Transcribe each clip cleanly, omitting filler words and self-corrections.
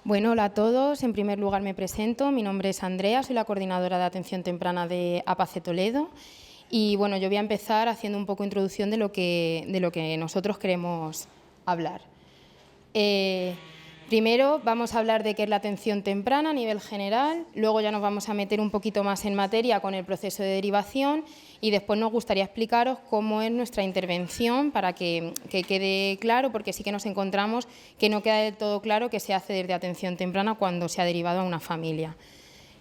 Bueno, hola a todos. En primer lugar me presento. Mi nombre es Andrea, soy la coordinadora de atención temprana de APACE Toledo. Y bueno, yo voy a empezar haciendo un poco de introducción de lo que nosotros queremos hablar. Primero vamos a hablar de qué es la atención temprana a nivel general, luego ya nos vamos a meter un poquito más en materia con el proceso de derivación y después nos gustaría explicaros cómo es nuestra intervención para que quede claro, porque sí que nos encontramos que no queda del todo claro qué se hace desde atención temprana cuando se ha derivado a una familia.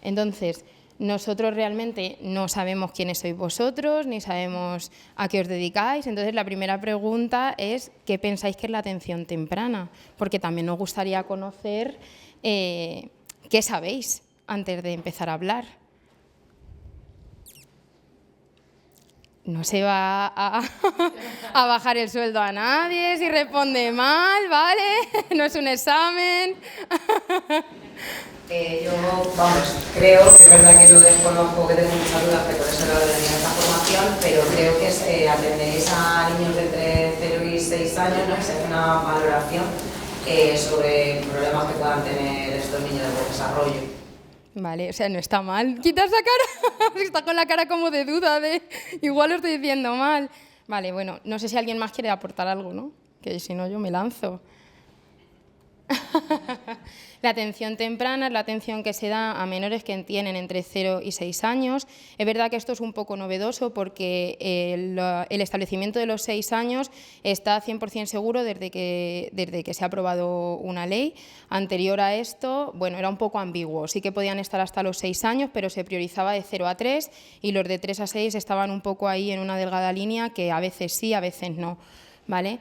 Entonces, nosotros realmente no sabemos quiénes sois vosotros, ni sabemos a qué os dedicáis. Entonces, la primera pregunta es ¿qué pensáis que es la atención temprana? Porque también nos gustaría conocer qué sabéis antes de empezar a hablar. No se va a bajar el sueldo a nadie si responde mal, ¿vale? No es un examen. Yo, creo que es verdad que lo desconozco, que tengo muchas dudas, que por eso lo de esta formación, pero creo que atendéis a niños de entre 0 y 6 años, ¿no? Se hace una valoración sobre problemas que puedan tener estos niños de desarrollo. Vale, o sea, no está mal. Quita esa cara, está con la cara como de duda, de igual lo estoy diciendo mal. Vale, bueno, no sé si alguien más quiere aportar algo, ¿no? Que si no yo me lanzo. La atención temprana es la atención que se da a menores que tienen entre 0 y 6 años. Es verdad que esto es un poco novedoso porque el establecimiento de los 6 años está 100% seguro desde que se ha aprobado una ley. Anterior a esto, bueno, era un poco ambiguo. Sí que podían estar hasta los 6 años, pero se priorizaba de 0 a 3 y los de 3 a 6 estaban un poco ahí en una delgada línea que a veces sí, a veces no. ¿Vale?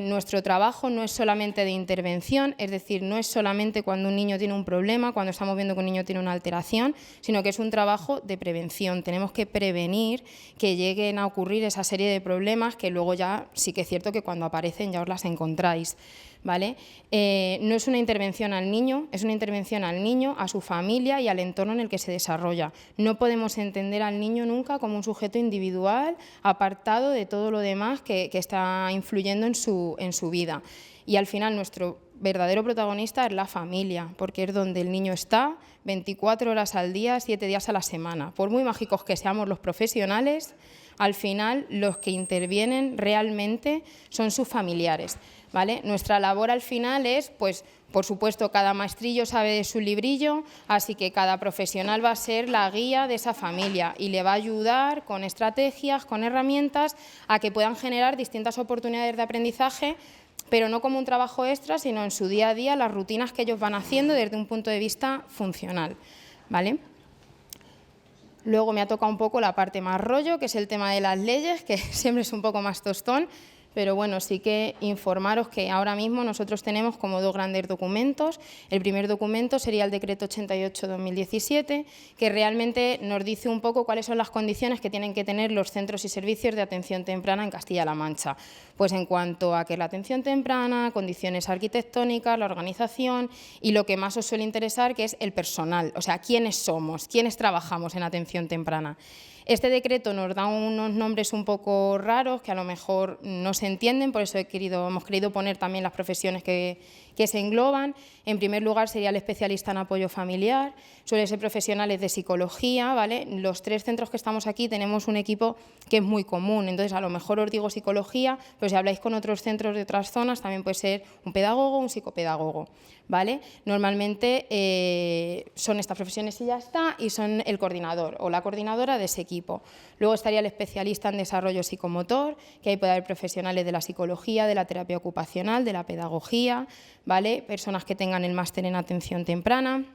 Nuestro trabajo no es solamente de intervención, es decir, no es solamente cuando un niño tiene un problema, cuando estamos viendo que un niño tiene una alteración, sino que es un trabajo de prevención. Tenemos que prevenir que lleguen a ocurrir esa serie de problemas que luego ya sí que es cierto que cuando aparecen ya os las encontráis. ¿Vale? No es una intervención al niño, es una intervención al niño, a su familia y al entorno en el que se desarrolla. No podemos entender al niño nunca como un sujeto individual, apartado de todo lo demás que está influyendo en su vida. Y al final nuestro verdadero protagonista es la familia, porque es donde el niño está 24 horas al día, 7 días a la semana. Por muy mágicos que seamos los profesionales, al final los que intervienen realmente son sus familiares. ¿Vale? Nuestra labor al final es, pues, por supuesto, cada maestrillo sabe de su librillo, así que cada profesional va a ser la guía de esa familia y le va a ayudar con estrategias, con herramientas, a que puedan generar distintas oportunidades de aprendizaje, pero no como un trabajo extra, sino en su día a día, las rutinas que ellos van haciendo desde un punto de vista funcional. ¿Vale? Luego me ha tocado un poco la parte más rollo, que es el tema de las leyes, que siempre es un poco más tostón. Pero bueno, sí que informaros que ahora mismo nosotros tenemos como dos grandes documentos. El primer documento sería el Decreto 88/2017, que realmente nos dice un poco cuáles son las condiciones que tienen que tener los centros y servicios de atención temprana en Castilla-La Mancha. Pues en cuanto a qué es la atención temprana, condiciones arquitectónicas, la organización y lo que más os suele interesar, que es el personal, o sea, quiénes somos, quiénes trabajamos en atención temprana. Este decreto nos da unos nombres un poco raros que a lo mejor no se entienden, por eso hemos querido poner también las profesiones que se engloban. En primer lugar sería el especialista en apoyo familiar, suelen ser profesionales de psicología, ¿vale? Los 3 centros que estamos aquí tenemos un equipo que es muy común, entonces a lo mejor os digo psicología, pero si habláis con otros centros de otras zonas también puede ser un pedagogo o un psicopedagogo. ¿Vale? Normalmente son estas profesiones y ya está, y son el coordinador o la coordinadora de ese equipo. Luego estaría el especialista en desarrollo psicomotor, que ahí puede haber profesionales de la psicología, de la terapia ocupacional, de la pedagogía, ¿vale? Personas que tengan el máster en atención temprana,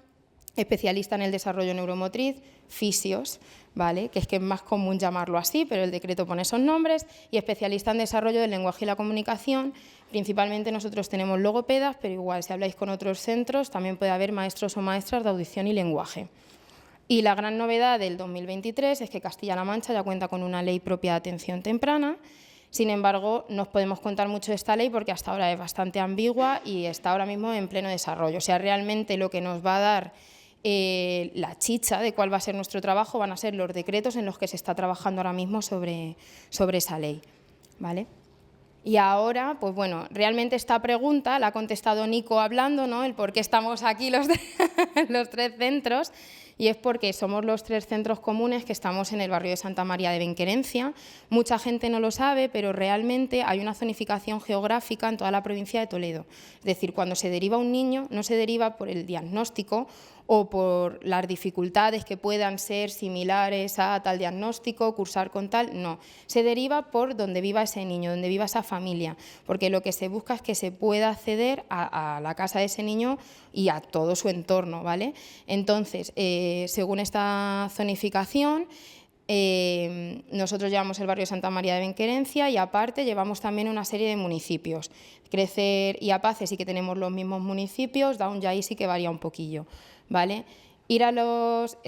especialista en el desarrollo neuromotriz, fisios, ¿vale? Que es más común llamarlo así, pero el decreto pone esos nombres, y especialista en desarrollo del lenguaje y la comunicación. Principalmente nosotros tenemos logopedas, pero igual si habláis con otros centros también puede haber maestros o maestras de audición y lenguaje. Y la gran novedad del 2023 es que Castilla-La Mancha ya cuenta con una ley propia de atención temprana. Sin embargo, no os podemos contar mucho de esta ley porque hasta ahora es bastante ambigua y está ahora mismo en pleno desarrollo. O sea, realmente lo que nos va a dar la chicha de cuál va a ser nuestro trabajo van a ser los decretos en los que se está trabajando ahora mismo sobre esa ley. ¿Vale? Y ahora, pues bueno, realmente esta pregunta la ha contestado Nico hablando, ¿no? El por qué estamos aquí los 3 centros, y es porque somos los 3 centros comunes que estamos en el barrio de Santa María de Benquerencia. Mucha gente no lo sabe, pero realmente hay una zonificación geográfica en toda la provincia de Toledo. Es decir, cuando se deriva un niño, no se deriva por el diagnóstico o por las dificultades que puedan ser similares a tal diagnóstico, cursar con tal, no. Se deriva por donde viva ese niño, donde viva esa familia, porque lo que se busca es que se pueda acceder a la casa de ese niño y a todo su entorno, ¿vale? Entonces, según esta zonificación, nosotros llevamos el barrio de Santa María de Benquerencia y aparte llevamos también una serie de municipios. Crecer y Apace sí que tenemos los mismos municipios, Daun ya ahí sí que varía un poquillo, ¿vale?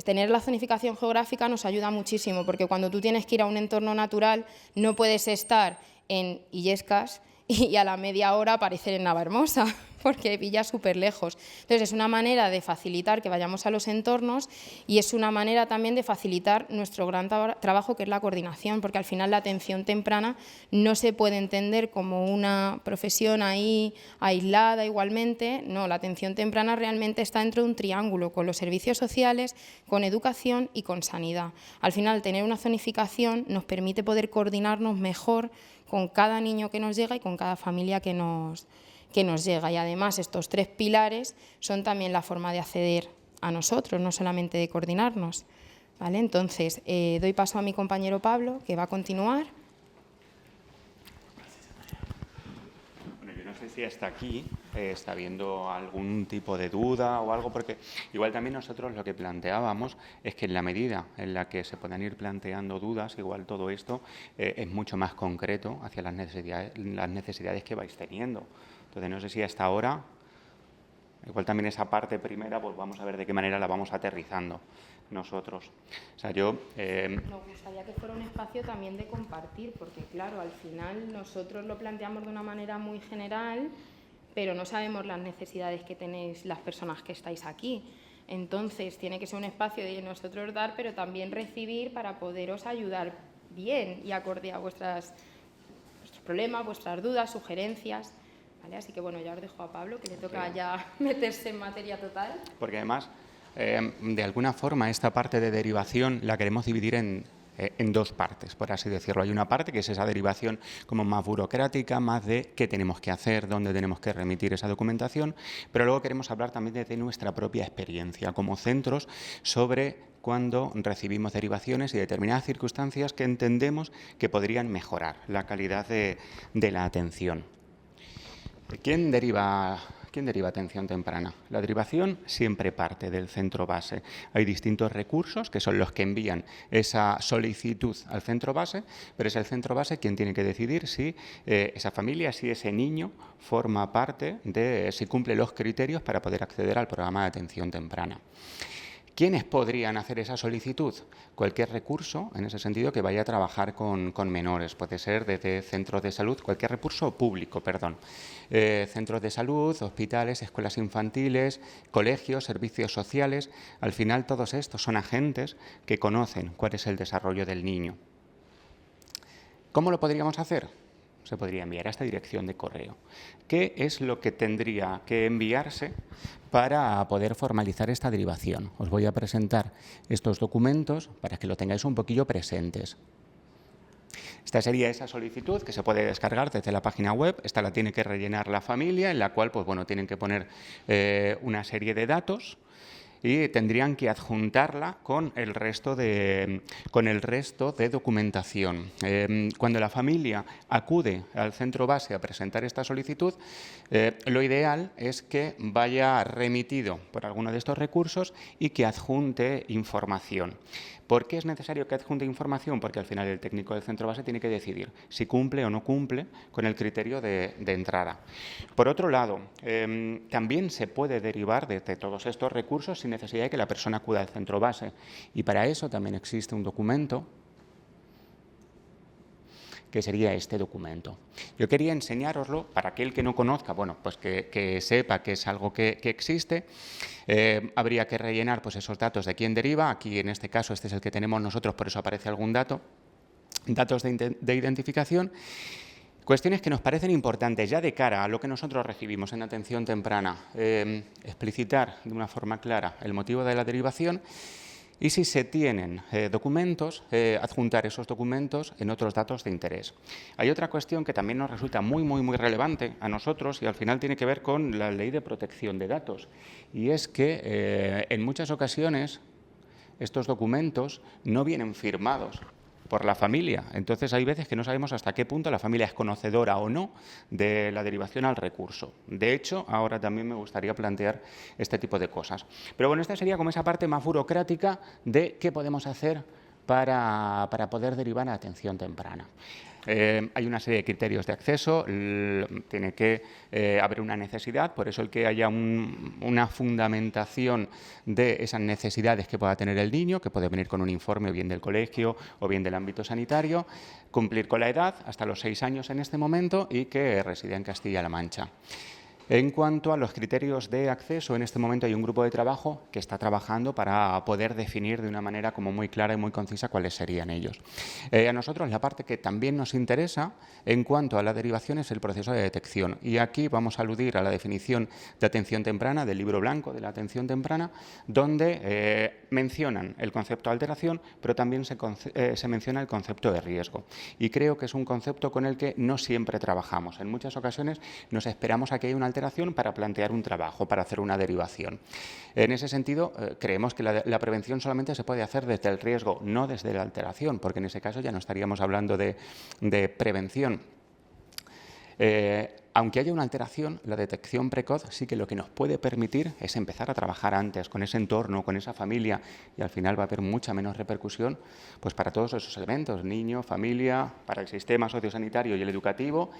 Tener la zonificación geográfica nos ayuda muchísimo, porque cuando tú tienes que ir a un entorno natural no puedes estar en Illescas y a la media hora aparecer en Navahermosa, porque pilla súper lejos. Entonces, es una manera de facilitar que vayamos a los entornos y es una manera también de facilitar nuestro gran trabajo, que es la coordinación, porque al final la atención temprana no se puede entender como una profesión ahí aislada igualmente. No, la atención temprana realmente está dentro de un triángulo con los servicios sociales, con educación y con sanidad. Al final, tener una zonificación nos permite poder coordinarnos mejor con cada niño que nos llega y con cada familia que nos llega. Y además estos 3 pilares son también la forma de acceder a nosotros, no solamente de coordinarnos, ¿vale? Entonces, doy paso a mi compañero Pablo, que va a continuar. Bueno, yo no sé si hasta aquí está habiendo algún tipo de duda o algo, porque igual también nosotros lo que planteábamos es que en la medida en la que se puedan ir planteando dudas, igual todo esto es mucho más concreto hacia las necesidades que vais teniendo. Entonces, no sé si hasta ahora, igual también esa parte primera, pues vamos a ver de qué manera la vamos aterrizando nosotros. O sea, yo... Nos gustaría que fuera un espacio también de compartir, porque claro, al final nosotros lo planteamos de una manera muy general, pero no sabemos las necesidades que tenéis las personas que estáis aquí. Entonces, tiene que ser un espacio de nosotros dar, pero también recibir para poderos ayudar bien y acorde a vuestros problemas, vuestras dudas, sugerencias. ¿Vale? Así que bueno, ya os dejo a Pablo, que le toca ya meterse en materia total. Porque además, de alguna forma, esta parte de derivación la queremos dividir en 2 partes, por así decirlo. Hay una parte que es esa derivación como más burocrática, más de qué tenemos que hacer, dónde tenemos que remitir esa documentación, pero luego queremos hablar también de nuestra propia experiencia como centros sobre cuando recibimos derivaciones y determinadas circunstancias que entendemos que podrían mejorar la calidad de la atención. ¿Quién deriva atención temprana? La derivación siempre parte del centro base. Hay distintos recursos que son los que envían esa solicitud al centro base, pero es el centro base quien tiene que decidir si esa familia, si ese niño forma parte de, si cumple los criterios para poder acceder al programa de atención temprana. ¿Quiénes podrían hacer esa solicitud? Cualquier recurso, en ese sentido, que vaya a trabajar con menores. Puede ser desde centros de salud, cualquier recurso público, perdón. Centros de salud, hospitales, escuelas infantiles, colegios, servicios sociales. Al final, todos estos son agentes que conocen cuál es el desarrollo del niño. ¿Cómo lo podríamos hacer? Se podría enviar a esta dirección de correo. ¿Qué es lo que tendría que enviarse para poder formalizar esta derivación? Os voy a presentar estos documentos para que lo tengáis un poquillo presentes. Esta sería esa solicitud que se puede descargar desde la página web. Esta la tiene que rellenar la familia, en la cual pues, bueno, tienen que poner una serie de datos y tendrían que adjuntarla con el resto de documentación. Cuando la familia acude al centro base a presentar esta solicitud, lo ideal es que vaya remitido por alguno de estos recursos y que adjunte información. ¿Por qué es necesario que adjunte información? Porque al final el técnico del centro base tiene que decidir si cumple o no cumple con el criterio de entrada. Por otro lado, también se puede derivar de todos estos recursos sin necesidad de que la persona acuda al centro base. Y para eso también existe un documento que sería este documento. Yo quería enseñároslo para aquel que no conozca, bueno, pues que sepa que es algo que existe. Habría que rellenar pues esos datos de quién deriva. Aquí en este caso este es el que tenemos nosotros, por eso aparece algún dato. Datos de identificación. Cuestiones que nos parecen importantes ya de cara a lo que nosotros recibimos en atención temprana. Explicitar de una forma clara el motivo de la derivación y, si se tienen documentos, adjuntar esos documentos en otros datos de interés. Hay otra cuestión que también nos resulta muy relevante a nosotros y al final tiene que ver con la Ley de Protección de Datos. Y es que en muchas ocasiones estos documentos no vienen firmados por la familia. Entonces, hay veces que no sabemos hasta qué punto la familia es conocedora o no de la derivación al recurso. De hecho, ahora también me gustaría plantear este tipo de cosas. Pero bueno, esta sería como esa parte más burocrática de qué podemos hacer para poder derivar a atención temprana. Hay una serie de criterios de acceso, tiene que haber una necesidad, por eso el que haya una fundamentación de esas necesidades que pueda tener el niño, que puede venir con un informe o bien del colegio o bien del ámbito sanitario, cumplir con la edad hasta los 6 años en este momento y que resida en Castilla-La Mancha. En cuanto a los criterios de acceso, en este momento hay un grupo de trabajo que está trabajando para poder definir de una manera como muy clara y muy concisa cuáles serían ellos. A nosotros la parte que también nos interesa en cuanto a la derivación es el proceso de detección. Y aquí vamos a aludir a la definición de atención temprana del Libro Blanco de la atención temprana, donde mencionan el concepto de alteración, pero también se menciona el concepto de riesgo. Y creo que es un concepto con el que no siempre trabajamos. En muchas ocasiones nos esperamos a que haya una alteración para plantear un trabajo, para hacer una derivación. En ese sentido, creemos que la prevención solamente se puede hacer desde el riesgo, no desde la alteración, porque en ese caso ya no estaríamos hablando de prevención. Aunque haya una alteración, la detección precoz sí que lo que nos puede permitir es empezar a trabajar antes con ese entorno, con esa familia, y al final va a haber mucha menos repercusión pues, para todos esos elementos, niño, familia, para el sistema sociosanitario y el educativo,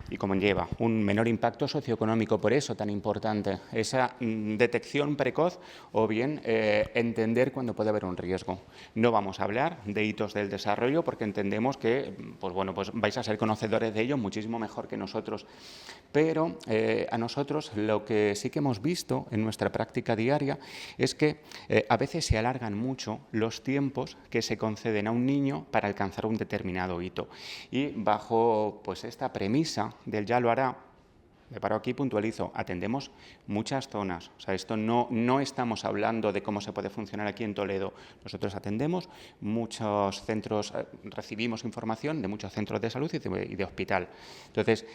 y como lleva un menor impacto socioeconómico. Por eso tan importante esa detección precoz o bien entender cuándo puede haber un riesgo. No vamos a hablar de hitos del desarrollo porque entendemos que pues vais a ser conocedores de ello muchísimo mejor que nosotros. Pero a nosotros lo que sí que hemos visto en nuestra práctica diaria es que a veces se alargan mucho los tiempos que se conceden a un niño para alcanzar un determinado hito. Y bajo pues, esta premisa del ya lo hará, me paro aquí y puntualizo, atendemos muchas zonas. O sea, esto no estamos hablando de cómo se puede funcionar aquí en Toledo. Nosotros atendemos muchos centros, recibimos información de muchos centros de salud y de hospital. Entonces,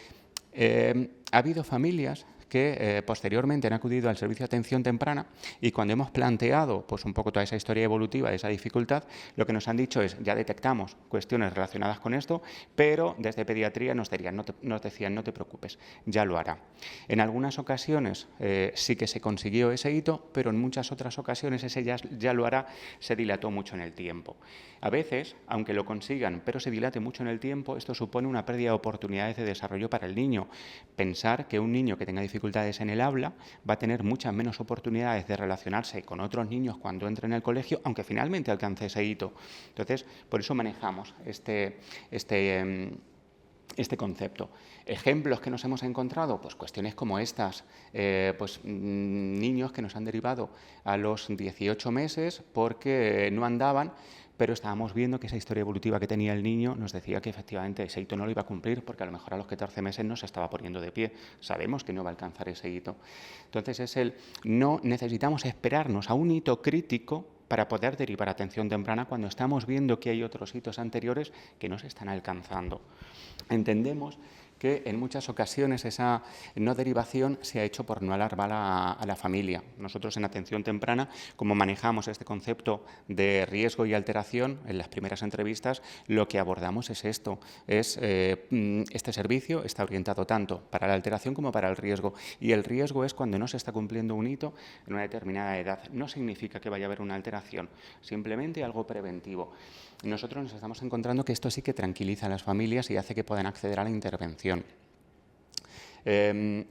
ha habido familias que posteriormente han acudido al servicio de atención temprana y cuando hemos planteado pues, un poco toda esa historia evolutiva, esa dificultad, lo que nos han dicho es, ya detectamos cuestiones relacionadas con esto, pero desde pediatría nos decían, no te preocupes, ya lo hará. En algunas ocasiones sí que se consiguió ese hito, pero en muchas otras ocasiones ese ya lo hará se dilató mucho en el tiempo. A veces, aunque lo consigan, pero se dilate mucho en el tiempo, esto supone una pérdida de oportunidades de desarrollo para el niño. Pensar que un niño que tenga dificultades en el habla va a tener muchas menos oportunidades de relacionarse con otros niños cuando entre en el colegio, aunque finalmente alcance ese hito. Entonces, por eso manejamos este concepto. Ejemplos que nos hemos encontrado, pues cuestiones como estas, niños que nos han derivado a los 18 meses porque no andaban, pero estábamos viendo que esa historia evolutiva que tenía el niño nos decía que efectivamente ese hito no lo iba a cumplir porque a lo mejor a los 14 meses no se estaba poniendo de pie. Sabemos que no va a alcanzar ese hito. Entonces, no necesitamos esperarnos a un hito crítico para poder derivar atención temprana cuando estamos viendo que hay otros hitos anteriores que no se están alcanzando. Entendemos que en muchas ocasiones esa no derivación se ha hecho por no alarmar a la familia. Nosotros en atención temprana, como manejamos este concepto de riesgo y alteración, en las primeras entrevistas lo que abordamos es esto, este servicio está orientado tanto para la alteración como para el riesgo, y el riesgo es cuando no se está cumpliendo un hito en una determinada edad. No significa que vaya a haber una alteración, simplemente algo preventivo. Nosotros nos estamos encontrando que esto sí que tranquiliza a las familias y hace que puedan acceder a la intervención.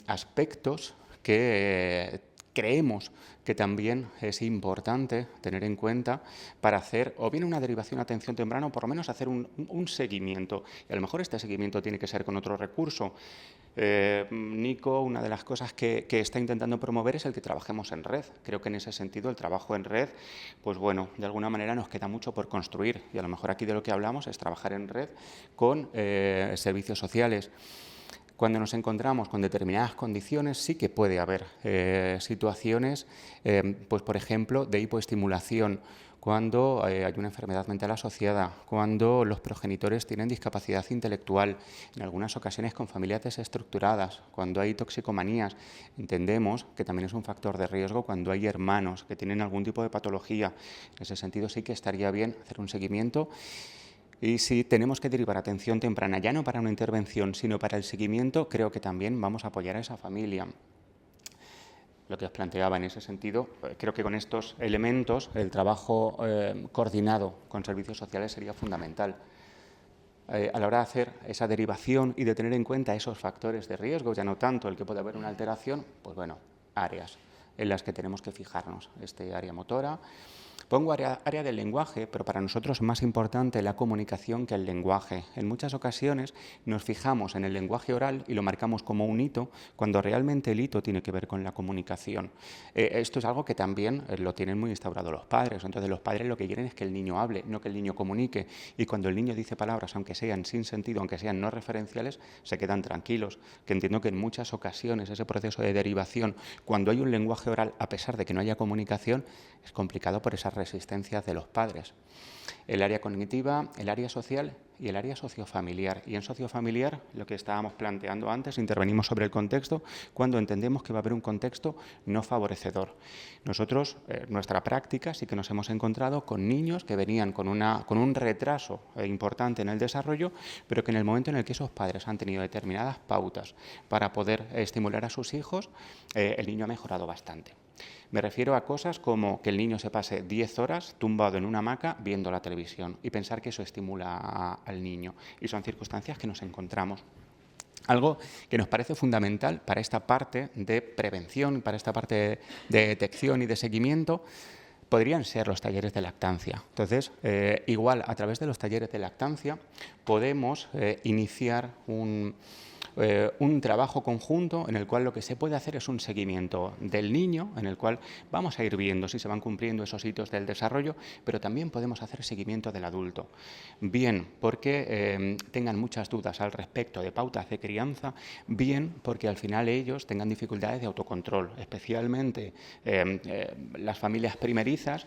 Aspectos que creemos que también es importante tener en cuenta para hacer o bien una derivación a atención temprana o por lo menos hacer un seguimiento. Y a lo mejor este seguimiento tiene que ser con otro recurso. Nico, una de las cosas que está intentando promover es el que trabajemos en red. Creo que en ese sentido el trabajo en red, pues bueno, de alguna manera nos queda mucho por construir y a lo mejor aquí de lo que hablamos es trabajar en red con servicios sociales. Cuando nos encontramos con determinadas condiciones sí que puede haber situaciones, pues por ejemplo, de hipoestimulación, cuando hay una enfermedad mental asociada, cuando los progenitores tienen discapacidad intelectual, en algunas ocasiones con familias desestructuradas, cuando hay toxicomanías. Entendemos que también es un factor de riesgo cuando hay hermanos que tienen algún tipo de patología. En ese sentido sí que estaría bien hacer un seguimiento. Y si tenemos que derivar atención temprana, ya no para una intervención, sino para el seguimiento, creo que también vamos a apoyar a esa familia. Lo que os planteaba en ese sentido, creo que con estos elementos el trabajo coordinado con servicios sociales sería fundamental. A la hora de hacer esa derivación y de tener en cuenta esos factores de riesgo, ya no tanto el que puede haber una alteración, pues bueno, áreas en las que tenemos que fijarnos. Área motora. Pongo área del lenguaje, pero para nosotros es más importante la comunicación que el lenguaje. En muchas ocasiones nos fijamos en el lenguaje oral y lo marcamos como un hito, cuando realmente el hito tiene que ver con la comunicación. Esto es algo que también lo tienen muy instaurado los padres. Entonces los padres lo que quieren es que el niño hable, no que el niño comunique. Y cuando el niño dice palabras, aunque sean sin sentido, aunque sean no referenciales, se quedan tranquilos. Que entiendo que en muchas ocasiones ese proceso de derivación, cuando hay un lenguaje oral, a pesar de que no haya comunicación, es complicado por esas resistencias de los padres. El área cognitiva, el área social y el área sociofamiliar. Y en sociofamiliar, lo que estábamos planteando antes, intervenimos sobre el contexto cuando entendemos que va a haber un contexto no favorecedor. Nosotros, nuestra práctica, sí que nos hemos encontrado con niños que venían con un retraso importante en el desarrollo, pero que en el momento en el que esos padres han tenido determinadas pautas para poder estimular a sus hijos, el niño ha mejorado bastante. Me refiero a cosas como que el niño se pase 10 horas tumbado en una hamaca viendo la televisión y pensar que eso estimula al niño. Y son circunstancias que nos encontramos. Algo que nos parece fundamental para esta parte de prevención, para esta parte de detección y de seguimiento, podrían ser los talleres de lactancia. Entonces, igual a través de los talleres de lactancia podemos iniciar un trabajo conjunto en el cual lo que se puede hacer es un seguimiento del niño, en el cual vamos a ir viendo si se van cumpliendo esos hitos del desarrollo, pero también podemos hacer seguimiento del adulto. Bien porque tengan muchas dudas al respecto de pautas de crianza, bien porque al final ellos tengan dificultades de autocontrol, especialmente las familias primerizas.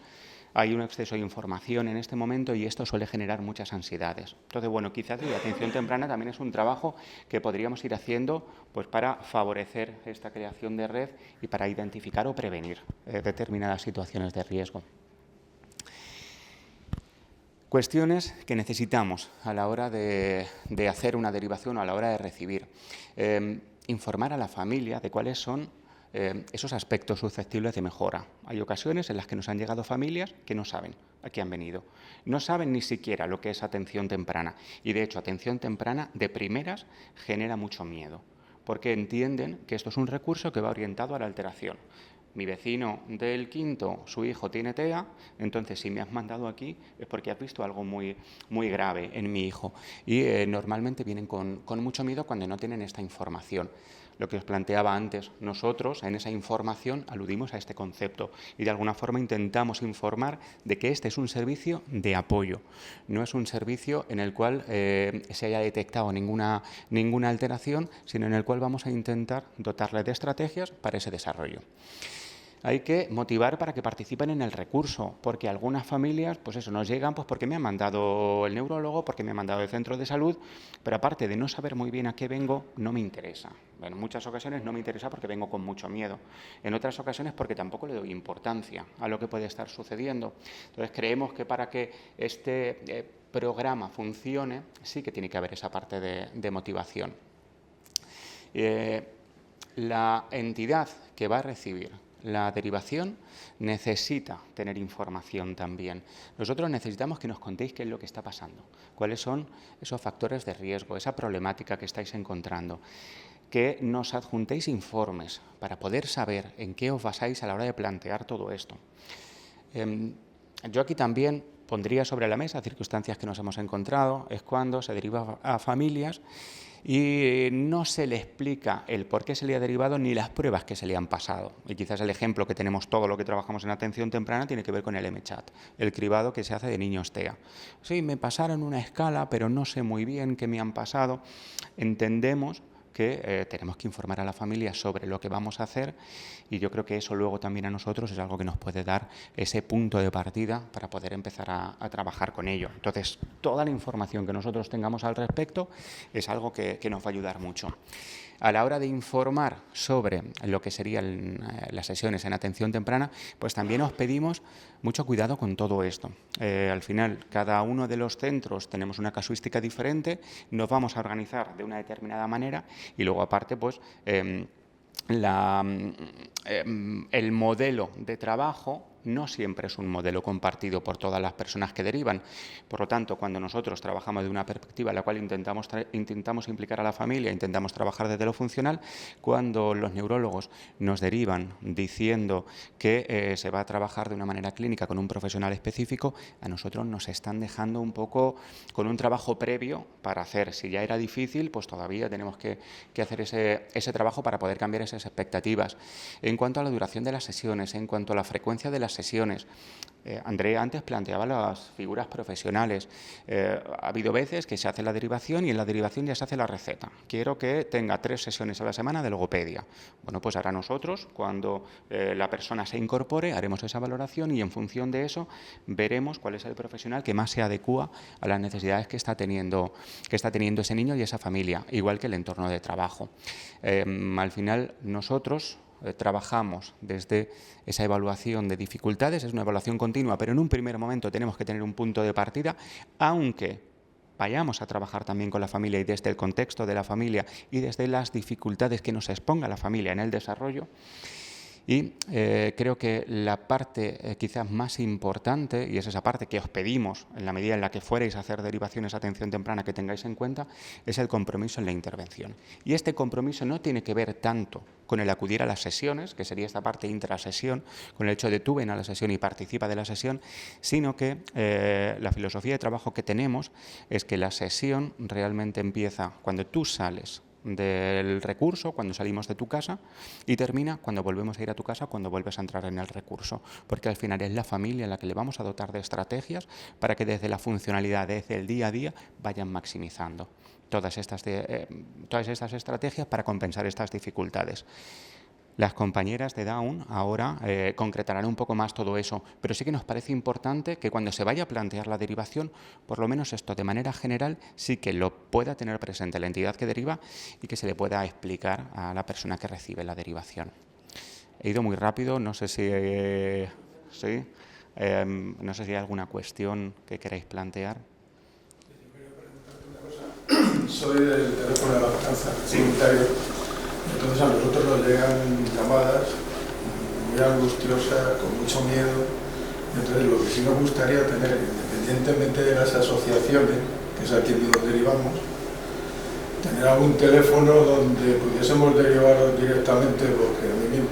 Hay un exceso de información en este momento y esto suele generar muchas ansiedades. Entonces, bueno, quizás la atención temprana también es un trabajo que podríamos ir haciendo pues, para favorecer esta creación de red y para identificar o prevenir determinadas situaciones de riesgo. Cuestiones que necesitamos a la hora de hacer una derivación o a la hora de recibir. Informar a la familia de cuáles son esos aspectos susceptibles de mejora. Hay ocasiones en las que nos han llegado familias que no saben a qué han venido. No saben ni siquiera lo que es atención temprana. Y de hecho, atención temprana de primeras genera mucho miedo, porque entienden que esto es un recurso que va orientado a la alteración. Mi vecino del quinto, su hijo tiene TEA, entonces si me has mandado aquí es porque has visto algo muy, muy grave en mi hijo. Y normalmente vienen con mucho miedo cuando no tienen esta información. Lo que os planteaba antes, nosotros en esa información aludimos a este concepto y de alguna forma intentamos informar de que este es un servicio de apoyo, no es un servicio en el cual se haya detectado ninguna alteración, sino en el cual vamos a intentar dotarle de estrategias para ese desarrollo. Hay que motivar para que participen en el recurso, porque algunas familias, pues eso, nos llegan pues porque me ha mandado el neurólogo, porque me ha mandado el centro de salud, pero aparte de no saber muy bien a qué vengo, no me interesa. Bueno, en muchas ocasiones no me interesa porque vengo con mucho miedo. En otras ocasiones porque tampoco le doy importancia a lo que puede estar sucediendo. Entonces creemos que para que este programa funcione, sí que tiene que haber esa parte de motivación. La entidad que va a recibir la derivación necesita tener información también. Nosotros necesitamos que nos contéis qué es lo que está pasando, cuáles son esos factores de riesgo, esa problemática que estáis encontrando, que nos adjuntéis informes para poder saber en qué os basáis a la hora de plantear todo esto. Yo aquí también pondría sobre la mesa circunstancias que nos hemos encontrado, es cuando se deriva a familias y no se le explica el por qué se le ha derivado ni las pruebas que se le han pasado. Y quizás el ejemplo que tenemos todo lo que trabajamos en atención temprana tiene que ver con el MChat, el cribado que se hace de niños TEA. Sí, me pasaron una escala, pero no sé muy bien qué me han pasado. Entendemos que tenemos que informar a la familia sobre lo que vamos a hacer y yo creo que eso luego también a nosotros es algo que nos puede dar ese punto de partida para poder empezar a trabajar con ello. Entonces, toda la información que nosotros tengamos al respecto es algo que nos va a ayudar mucho. A la hora de informar sobre lo que serían las sesiones en atención temprana, pues también os pedimos mucho cuidado con todo esto. Al final, cada uno de los centros tenemos una casuística diferente, nos vamos a organizar de una determinada manera y luego aparte, pues, el modelo de trabajo no siempre es un modelo compartido por todas las personas que derivan. Por lo tanto, cuando nosotros trabajamos de una perspectiva en la cual intentamos implicar a la familia, intentamos trabajar desde lo funcional, cuando los neurólogos nos derivan diciendo que se va a trabajar de una manera clínica con un profesional específico, a nosotros nos están dejando un poco con un trabajo previo para hacer. Si ya era difícil, pues todavía tenemos que hacer ese trabajo para poder cambiar esas expectativas. En cuanto a la duración de las sesiones, en cuanto a la frecuencia de las sesiones, Andrea antes planteaba las figuras profesionales. Ha habido veces que se hace la derivación y en la derivación ya se hace la receta. Quiero que tenga 3 sesiones a la semana de logopedia. Bueno, pues ahora nosotros, cuando la persona se incorpore, haremos esa valoración y en función de eso veremos cuál es el profesional que más se adecúa a las necesidades que está teniendo ese niño y esa familia, igual que el entorno de trabajo. Al final, nosotros trabajamos desde esa evaluación de dificultades, es una evaluación continua, pero en un primer momento tenemos que tener un punto de partida, aunque vayamos a trabajar también con la familia y desde el contexto de la familia y desde las dificultades que nos exponga la familia en el desarrollo. Y creo que la parte quizás más importante, y es esa parte que os pedimos en la medida en la que fuerais a hacer derivaciones a atención temprana que tengáis en cuenta, es el compromiso en la intervención. Y este compromiso no tiene que ver tanto con el acudir a las sesiones, que sería esta parte intrasesión, con el hecho de tú ven a la sesión y participa de la sesión, sino que la filosofía de trabajo que tenemos es que la sesión realmente empieza cuando tú sales del recurso, cuando salimos de tu casa, y termina cuando volvemos a ir a tu casa, cuando vuelves a entrar en el recurso, porque al final es la familia la que le vamos a dotar de estrategias para que desde la funcionalidad, desde el día a día, vayan maximizando todas estas estrategias para compensar estas dificultades. Las compañeras de Down ahora concretarán un poco más todo eso, pero sí que nos parece importante que cuando se vaya a plantear la derivación, por lo menos esto de manera general sí que lo pueda tener presente la entidad que deriva y que se le pueda explicar a la persona que recibe la derivación. He ido muy rápido, no sé si no sé si hay alguna cuestión que queráis plantear. Soy del teléfono de la Bajanza Comunitario. Entonces a nosotros nos llegan llamadas muy angustiosas, con mucho miedo. Entonces lo que sí nos gustaría tener, independientemente de las asociaciones, que es aquí donde derivamos, tener algún teléfono donde pudiésemos derivar directamente, porque a mí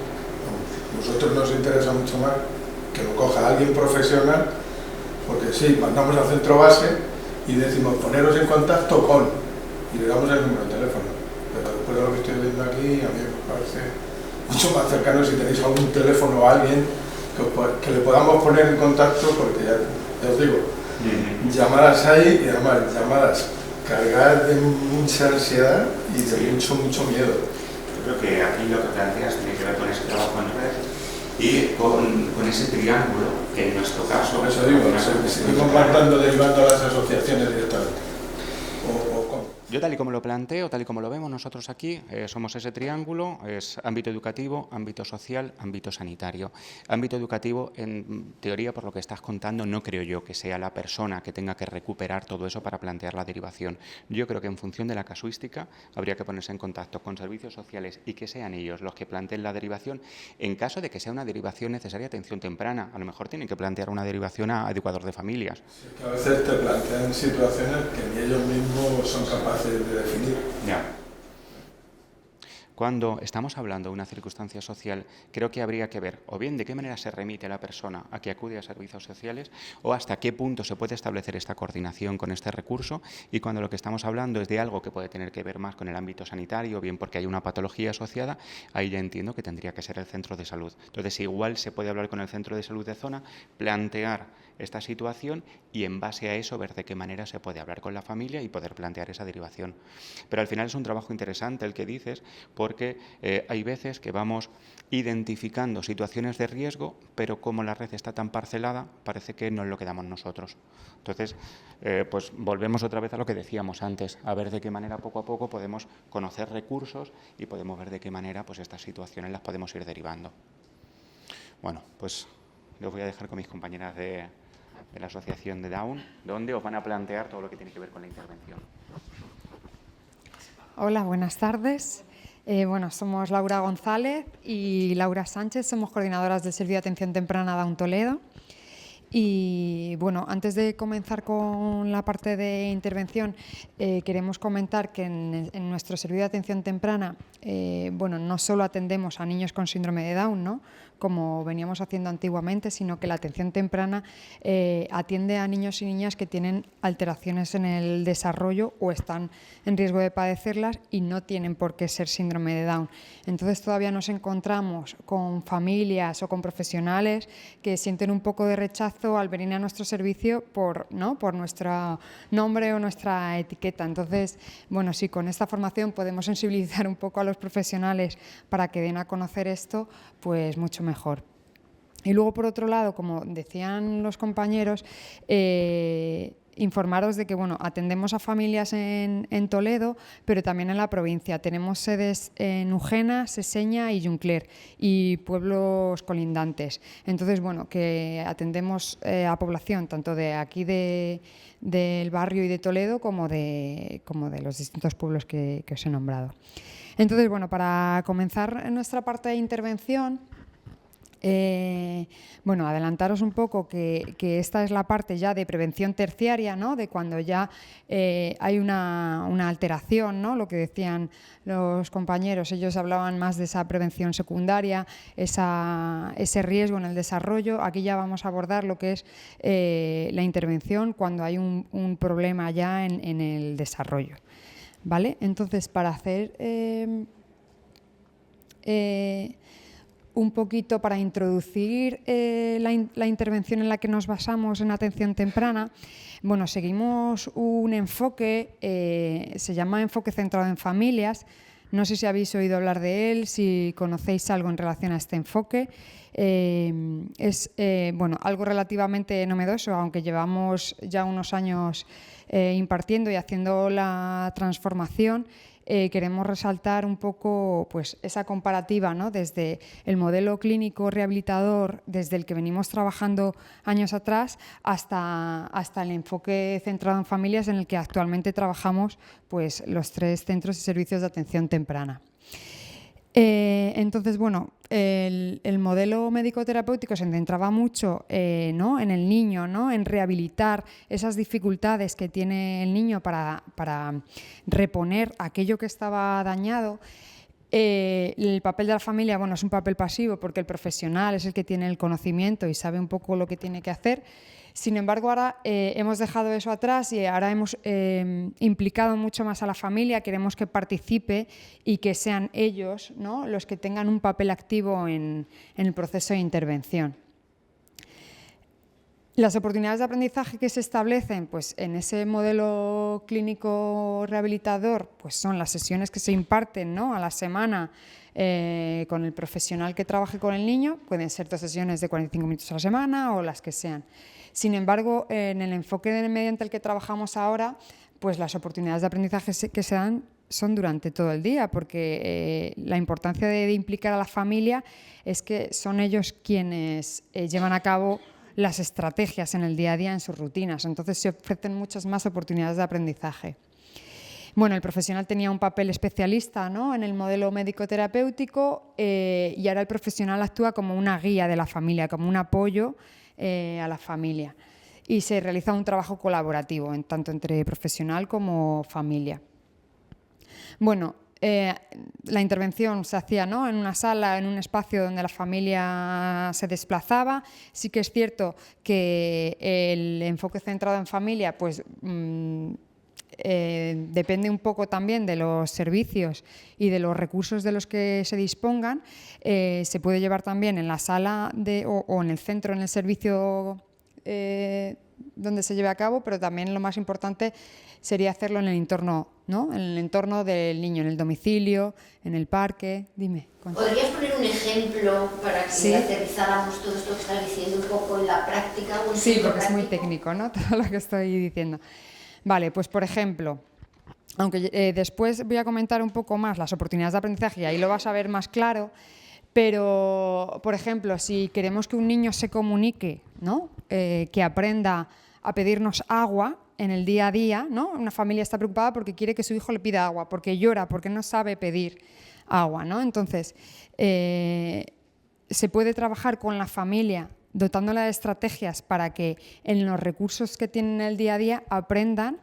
nosotros nos interesa mucho más que lo coja alguien profesional, porque sí, mandamos al centro base y decimos poneros en contacto con, y le damos el número de teléfono. Pero después de lo que estoy viendo aquí, a mí me parece mucho más cercano si tenéis algún teléfono o alguien que le podamos poner en contacto, porque ya os digo, llamadas hay y además llamadas cargadas de mucha ansiedad y de mucho miedo. Yo creo que aquí lo que planteas tiene que ver con ese trabajo en red y con ese triángulo que en nuestro caso... Por eso digo, seguimos derivando a las asociaciones directamente. Yo tal y como lo planteo, tal y como lo vemos nosotros aquí, somos ese triángulo, es ámbito educativo, ámbito social, ámbito sanitario. Ámbito educativo, en teoría, por lo que estás contando, no creo yo que sea la persona que tenga que recuperar todo eso para plantear la derivación. Yo creo que en función de la casuística habría que ponerse en contacto con servicios sociales y que sean ellos los que planteen la derivación en caso de que sea una derivación necesaria de atención temprana. A lo mejor tienen que plantear una derivación a educador de familias. Sí, que a veces te plantean situaciones que ni ellos mismos son capaces de definir. Ya. cuando estamos hablando de una circunstancia social, creo que habría que ver o bien de qué manera se remite la persona a que acude a servicios sociales o hasta qué punto se puede establecer esta coordinación con este recurso, y cuando lo que estamos hablando es de algo que puede tener que ver más con el ámbito sanitario, bien porque hay una patología asociada, ahí ya entiendo que tendría que ser el centro de salud. Entonces, igual se puede hablar con el centro de salud de zona, plantear esta situación y en base a eso ver de qué manera se puede hablar con la familia y poder plantear esa derivación. Pero al final es un trabajo interesante el que dices, porque hay veces que vamos identificando situaciones de riesgo, pero como la red está tan parcelada, parece que nos lo quedamos nosotros. Entonces, pues volvemos otra vez a lo que decíamos antes, a ver de qué manera poco a poco podemos conocer recursos y podemos ver de qué manera pues estas situaciones las podemos ir derivando. Bueno, pues los voy a dejar con mis compañeras de la Asociación de Down, donde os van a plantear todo lo que tiene que ver con la intervención. Hola, buenas tardes. Bueno, somos Laura González y Laura Sánchez, somos coordinadoras del Servicio de Atención Temprana Down Toledo. Y bueno, antes de comenzar con la parte de intervención, queremos comentar que en nuestro servicio de atención temprana, bueno, no solo atendemos a niños con síndrome de Down, ¿no?, como veníamos haciendo antiguamente, sino que la atención temprana atiende a niños y niñas que tienen alteraciones en el desarrollo o están en riesgo de padecerlas y no tienen por qué ser síndrome de Down. Entonces todavía nos encontramos con familias o con profesionales que sienten un poco de rechazo al venir a nuestro servicio por nuestro nombre o nuestra etiqueta. Entonces, bueno, sí, con esta formación podemos sensibilizar un poco a los profesionales para que den a conocer esto, pues mucho mejor. Y luego, por otro lado, como decían los compañeros, informaros de que bueno, atendemos a familias en Toledo, pero también en la provincia. Tenemos sedes en Ujena, Seseña y Juncler y pueblos colindantes. Entonces, bueno, que atendemos a población tanto de aquí del barrio y de Toledo como de los distintos pueblos que os he nombrado. Entonces, bueno, para comenzar nuestra parte de intervención, bueno, adelantaros un poco que esta es la parte ya de prevención terciaria, ¿no?, de cuando ya hay una alteración, ¿no?, lo que decían los compañeros, ellos hablaban más de esa prevención secundaria, ese riesgo en el desarrollo. Aquí ya vamos a abordar lo que es la intervención cuando hay un problema ya en el desarrollo, ¿vale? Entonces, para hacer un poquito, para introducir la intervención en la que nos basamos en atención temprana, bueno, seguimos un enfoque, se llama enfoque centrado en familias. No sé si habéis oído hablar de él, si conocéis algo en relación a este enfoque. Es bueno, algo relativamente novedoso, aunque llevamos ya unos años impartiendo y haciendo la transformación. Queremos resaltar un poco pues, esa comparativa, ¿no?, desde el modelo clínico rehabilitador, desde el que venimos trabajando años atrás, hasta el enfoque centrado en familias, en el que actualmente trabajamos pues, los 3 centros y servicios de atención temprana. Entonces, bueno, el modelo médico-terapéutico se centraba mucho ¿no?, en el niño, ¿no?, en rehabilitar esas dificultades que tiene el niño para reponer aquello que estaba dañado. El papel de la familia, bueno, es un papel pasivo porque el profesional es el que tiene el conocimiento y sabe un poco lo que tiene que hacer. Sin embargo, ahora hemos dejado eso atrás y ahora hemos implicado mucho más a la familia. Queremos que participe y que sean ellos, ¿no?, los que tengan un papel activo en el proceso de intervención. Las oportunidades de aprendizaje que se establecen pues, en ese modelo clínico rehabilitador pues, son las sesiones que se imparten, ¿no?, a la semana con el profesional que trabaje con el niño. Pueden ser 2 sesiones de 45 minutos a la semana o las que sean. Sin embargo, en el enfoque mediante el que trabajamos ahora, pues las oportunidades de aprendizaje que se dan son durante todo el día, porque la importancia de implicar a la familia es que son ellos quienes llevan a cabo las estrategias en el día a día, en sus rutinas. Entonces se ofrecen muchas más oportunidades de aprendizaje. Bueno, el profesional tenía un papel especialista, ¿no?, en el modelo médico-terapéutico y ahora el profesional actúa como una guía de la familia, como un apoyo a la familia. Y se realiza un trabajo colaborativo, tanto entre profesional como familia. Bueno, la intervención se hacía, ¿no?, en una sala, en un espacio donde la familia se desplazaba. Sí que es cierto que el enfoque centrado en familia pues, depende un poco también de los servicios y de los recursos de los que se dispongan. Se puede llevar también en la sala o en el centro, en el servicio donde se lleve a cabo, pero también lo más importante sería hacerlo en el entorno, ¿no?, en el entorno del niño, en el domicilio, en el parque. Dime. ¿Podrías poner un ejemplo para que ¿Sí? aterrizáramos todo esto que estás diciendo un poco en la práctica? O en Sí, porque práctico? es muy técnico, ¿no?, todo lo que estoy diciendo. Vale, pues por ejemplo, aunque después voy a comentar un poco más las oportunidades de aprendizaje y ahí lo vas a ver más claro, pero, por ejemplo, si queremos que un niño se comunique, ¿no?, que aprenda a pedirnos agua en el día a día, ¿no?, una familia está preocupada porque quiere que su hijo le pida agua, porque llora, porque no sabe pedir agua, ¿no? Entonces, se puede trabajar con la familia dotándola de estrategias para que en los recursos que tienen en el día a día aprendan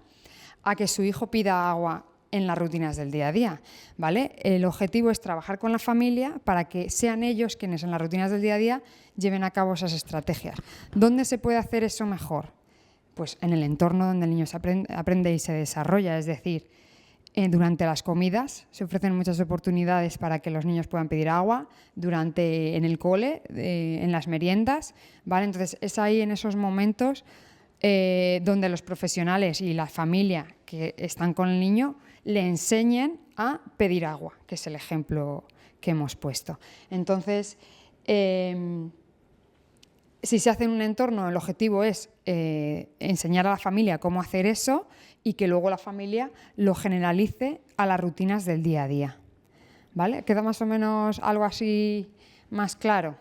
a que su hijo pida agua en las rutinas del día a día, ¿vale? El objetivo es trabajar con la familia para que sean ellos quienes en las rutinas del día a día lleven a cabo esas estrategias. ¿Dónde se puede hacer eso mejor? Pues en el entorno donde el niño se aprende y se desarrolla, es decir, durante las comidas se ofrecen muchas oportunidades para que los niños puedan pedir agua, en el cole, en las meriendas, ¿vale? Entonces es ahí en esos momentos donde los profesionales y la familia que están con el niño le enseñen a pedir agua, que es el ejemplo que hemos puesto. Entonces, si se hace en un entorno, el objetivo es enseñar a la familia cómo hacer eso y que luego la familia lo generalice a las rutinas del día a día, ¿vale? ¿Queda más o menos algo así más claro?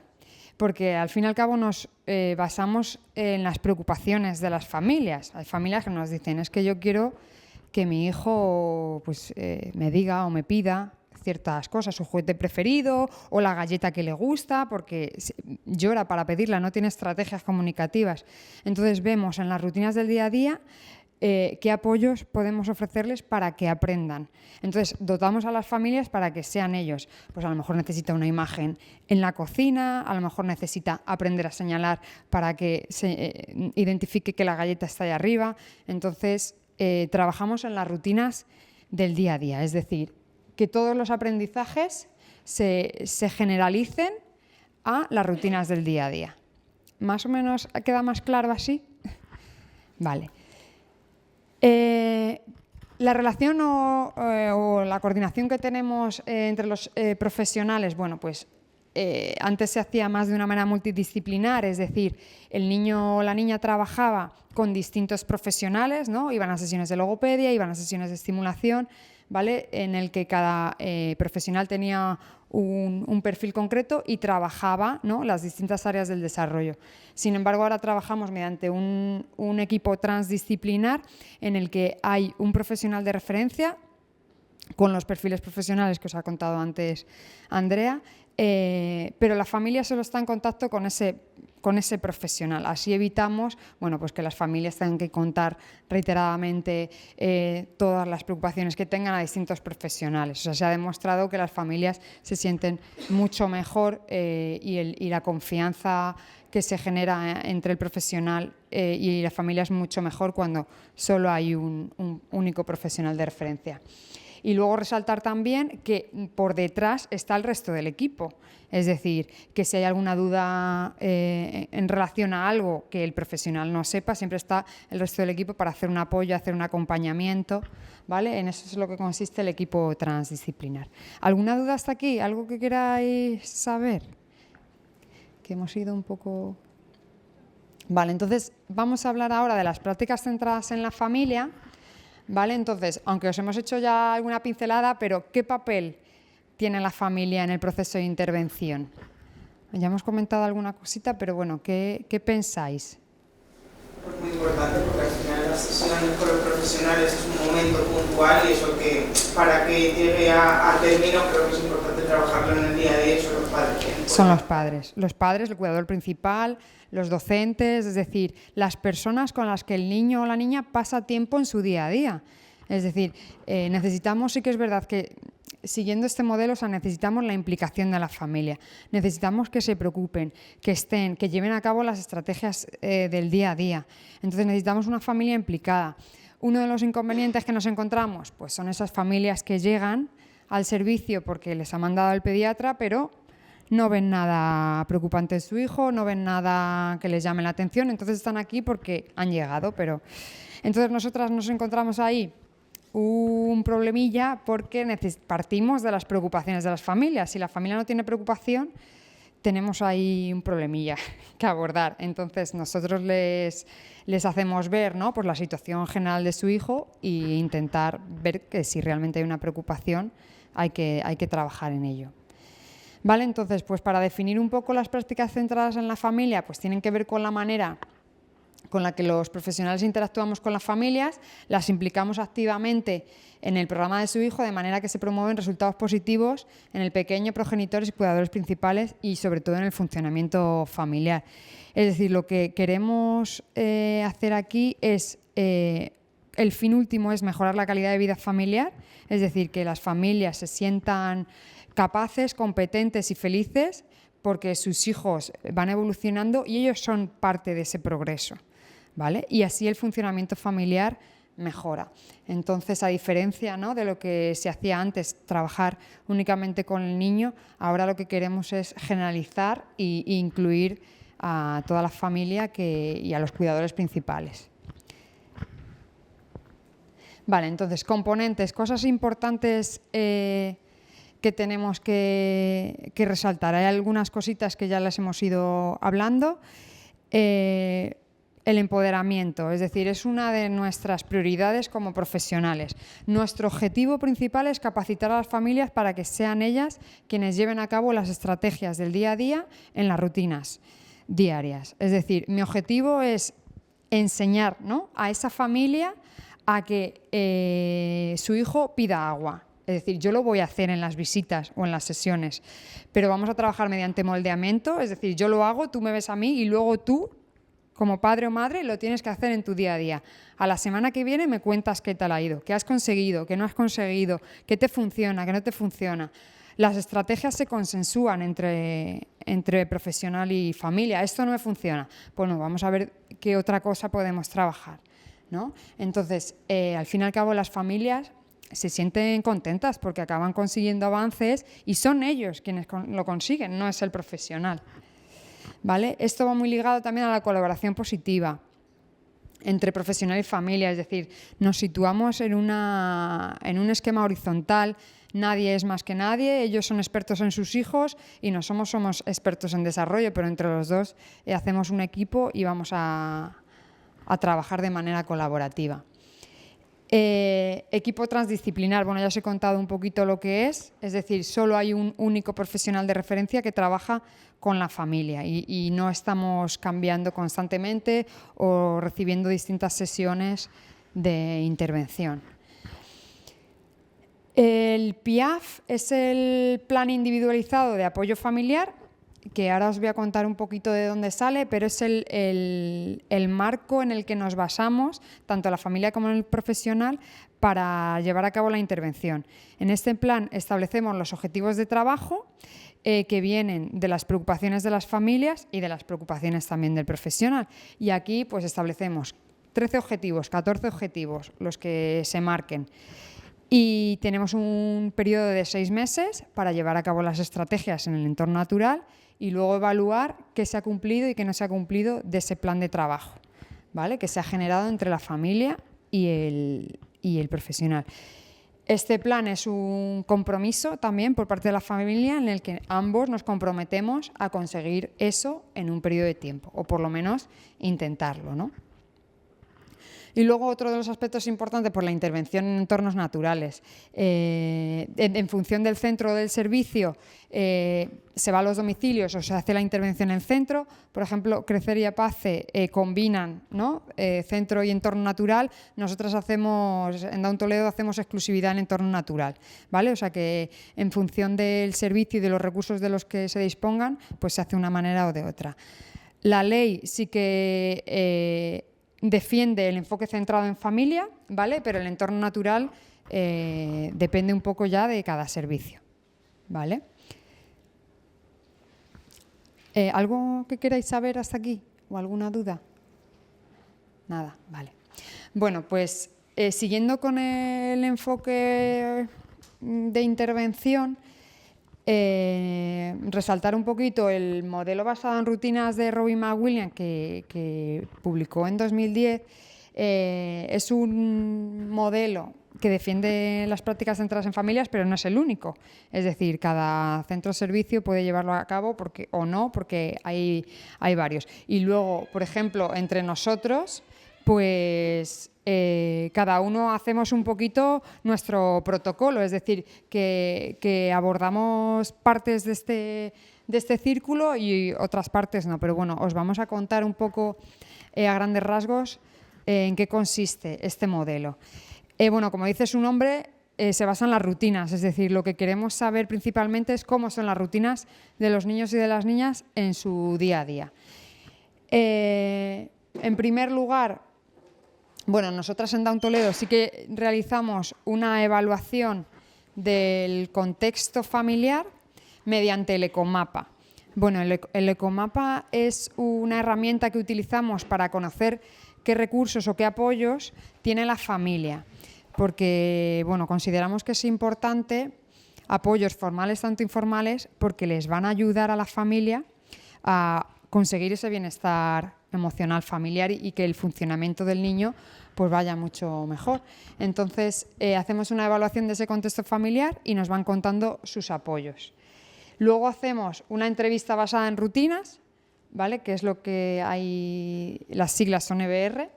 Porque al fin y al cabo nos basamos en las preocupaciones de las familias. Hay familias que nos dicen, es que yo quiero que mi hijo pues, me diga o me pida ciertas cosas, su juguete preferido o la galleta que le gusta, porque llora para pedirla, no tiene estrategias comunicativas. Entonces vemos en las rutinas del día a día qué apoyos podemos ofrecerles para que aprendan. Entonces dotamos a las familias para que sean ellos. Pues a lo mejor necesita una imagen en la cocina, a lo mejor necesita aprender a señalar para que se identifique que la galleta está ahí arriba. Entonces trabajamos en las rutinas del día a día, es decir, que todos los aprendizajes se generalicen a las rutinas del día a día. ¿Más o menos queda más claro así? Vale. La relación o la coordinación que tenemos entre los profesionales, bueno, pues antes se hacía más de una manera multidisciplinar, es decir, el niño o la niña trabajaba con distintos profesionales, ¿no? Iban a sesiones de logopedia, iban a sesiones de estimulación, ¿vale?, en el que cada profesional tenía un perfil concreto y trabajaba, ¿no?, las distintas áreas del desarrollo. Sin embargo, ahora trabajamos mediante un equipo transdisciplinar en el que hay un profesional de referencia con los perfiles profesionales que os ha contado antes Andrea, pero la familia solo está en contacto con ese profesional. Así evitamos, bueno, pues que las familias tengan que contar reiteradamente todas las preocupaciones que tengan a distintos profesionales. O sea, se ha demostrado que las familias se sienten mucho mejor y la confianza que se genera entre el profesional y la familia es mucho mejor cuando solo hay un único profesional de referencia. Y luego resaltar también que por detrás está el resto del equipo. Es decir, que si hay alguna duda en relación a algo que el profesional no sepa, siempre está el resto del equipo para hacer un apoyo, hacer un acompañamiento, ¿vale? En eso es lo que consiste el equipo transdisciplinar. ¿Alguna duda hasta aquí? ¿Algo que queráis saber? Que hemos ido un poco... Vale, entonces vamos a hablar ahora de las prácticas centradas en la familia. ¿Vale? Entonces, aunque os hemos hecho ya alguna pincelada, pero ¿qué papel tiene la familia en el proceso de intervención? Ya hemos comentado alguna cosita, pero bueno, ¿qué pensáis? Pues muy importante, porque al final las sesiones con los profesionales es un momento puntual y eso que para que llegue a término creo que es importante trabajarlo en el día a día y son los padres. Son los padres, el cuidador principal, los docentes, es decir, las personas con las que el niño o la niña pasa tiempo en su día a día. Es decir, necesitamos, sí que es verdad que siguiendo este modelo, o sea, necesitamos la implicación de la familia, necesitamos que se preocupen, que estén, que lleven a cabo las estrategias del día a día. Entonces necesitamos una familia implicada. Uno de los inconvenientes que nos encontramos pues son esas familias que llegan al servicio porque les ha mandado el pediatra, pero no ven nada preocupante en su hijo, no ven nada que les llame la atención, entonces están aquí porque han llegado. Pero entonces nosotras nos encontramos ahí un problemilla porque partimos de las preocupaciones de las familias. Si la familia no tiene preocupación, tenemos ahí un problemilla que abordar. Entonces nosotros les hacemos ver, ¿no?, pues la situación general de su hijo e intentar ver que si realmente hay una preocupación hay que trabajar en ello. Vale, entonces, pues para definir un poco las prácticas centradas en la familia, pues tienen que ver con la manera con la que los profesionales interactuamos con las familias, las implicamos activamente en el programa de su hijo, de manera que se promueven resultados positivos en el pequeño, progenitores y cuidadores principales y sobre todo en el funcionamiento familiar. Es decir, lo que queremos hacer aquí es, el fin último es mejorar la calidad de vida familiar, es decir, que las familias se sientan capaces, competentes y felices porque sus hijos van evolucionando y ellos son parte de ese progreso, ¿vale? Y así el funcionamiento familiar mejora. Entonces, a diferencia, ¿no?, de lo que se hacía antes, trabajar únicamente con el niño, ahora lo que queremos es generalizar e incluir a toda la familia y a los cuidadores principales. Vale, entonces, componentes, cosas importantes que tenemos que resaltar. Hay algunas cositas que ya las hemos ido hablando. El empoderamiento, es decir, es una de nuestras prioridades como profesionales. Nuestro objetivo principal es capacitar a las familias para que sean ellas quienes lleven a cabo las estrategias del día a día en las rutinas diarias. Es decir, mi objetivo es enseñar, ¿no?, a esa familia a que su hijo pida agua. Es decir, yo lo voy a hacer en las visitas o en las sesiones, pero vamos a trabajar mediante moldeamiento, es decir, yo lo hago, tú me ves a mí y luego tú, como padre o madre, lo tienes que hacer en tu día a día. A la semana que viene me cuentas qué tal ha ido, qué has conseguido, qué no has conseguido, qué te funciona, qué no te funciona. Las estrategias se consensúan entre profesional y familia. Esto no me funciona. Bueno, vamos a ver qué otra cosa podemos trabajar, ¿no? Entonces, al fin y al cabo, las familias se sienten contentas porque acaban consiguiendo avances y son ellos quienes lo consiguen, no es el profesional, ¿vale? Esto va muy ligado también a la colaboración positiva entre profesional y familia, es decir, nos situamos en un esquema horizontal, nadie es más que nadie, ellos son expertos en sus hijos y nosotros somos expertos en desarrollo, pero entre los dos hacemos un equipo y vamos a trabajar de manera colaborativa. Equipo transdisciplinar, bueno, ya os he contado un poquito lo que es decir, solo hay un único profesional de referencia que trabaja con la familia y no estamos cambiando constantemente o recibiendo distintas sesiones de intervención. El PIAF es el Plan Individualizado de Apoyo Familiar, que ahora os voy a contar un poquito de dónde sale, pero es el marco en el que nos basamos, tanto la familia como el profesional, para llevar a cabo la intervención. En este plan establecemos los objetivos de trabajo que vienen de las preocupaciones de las familias y de las preocupaciones también del profesional. Y aquí pues establecemos 13 objetivos, 14 objetivos, los que se marquen. Y tenemos un periodo de 6 meses para llevar a cabo las estrategias en el entorno natural y luego evaluar qué se ha cumplido y qué no se ha cumplido de ese plan de trabajo, ¿vale?, que se ha generado entre la familia y el profesional. Este plan es un compromiso también por parte de la familia en el que ambos nos comprometemos a conseguir eso en un periodo de tiempo, o por lo menos intentarlo, ¿no? Y luego otro de los aspectos importantes, pues la intervención en entornos naturales. En función del centro o del servicio, se va a los domicilios o se hace la intervención en el centro. Por ejemplo, Crecer y Apace combinan, ¿no?, centro y entorno natural. Nosotros en Daun Toledo hacemos exclusividad en entorno natural, ¿vale? O sea que en función del servicio y de los recursos de los que se dispongan, pues se hace de una manera o de otra. La ley sí que defiende el enfoque centrado en familia, ¿vale?, pero el entorno natural depende un poco ya de cada servicio, ¿vale? ¿Algo que queráis saber hasta aquí o alguna duda? Nada, vale. Bueno, pues siguiendo con el enfoque de intervención, resaltar un poquito el modelo basado en rutinas de Robin McWilliams que publicó en 2010. Es un modelo que defiende las prácticas centradas en familias, pero no es el único. Es decir, cada centro o servicio puede llevarlo a cabo o no, porque hay varios. Y luego, por ejemplo, entre nosotros, pues cada uno hacemos un poquito nuestro protocolo, es decir, que abordamos partes de este círculo y otras partes no. Pero bueno, os vamos a contar un poco a grandes rasgos en qué consiste este modelo. Bueno, como dice su nombre, se basa en las rutinas, es decir, lo que queremos saber principalmente es cómo son las rutinas de los niños y de las niñas en su día a día. En primer lugar, bueno, nosotras en Down Toledo sí que realizamos una evaluación del contexto familiar mediante el ecomapa. Bueno, el ecomapa es una herramienta que utilizamos para conocer qué recursos o qué apoyos tiene la familia, porque bueno, consideramos que es importante apoyos formales tanto informales porque les van a ayudar a la familia a conseguir ese bienestar emocional familiar y que el funcionamiento del niño pues vaya mucho mejor. Entonces hacemos una evaluación de ese contexto familiar y nos van contando sus apoyos. Luego hacemos una entrevista basada en rutinas, ¿vale? Que es lo que hay, las siglas son EBR.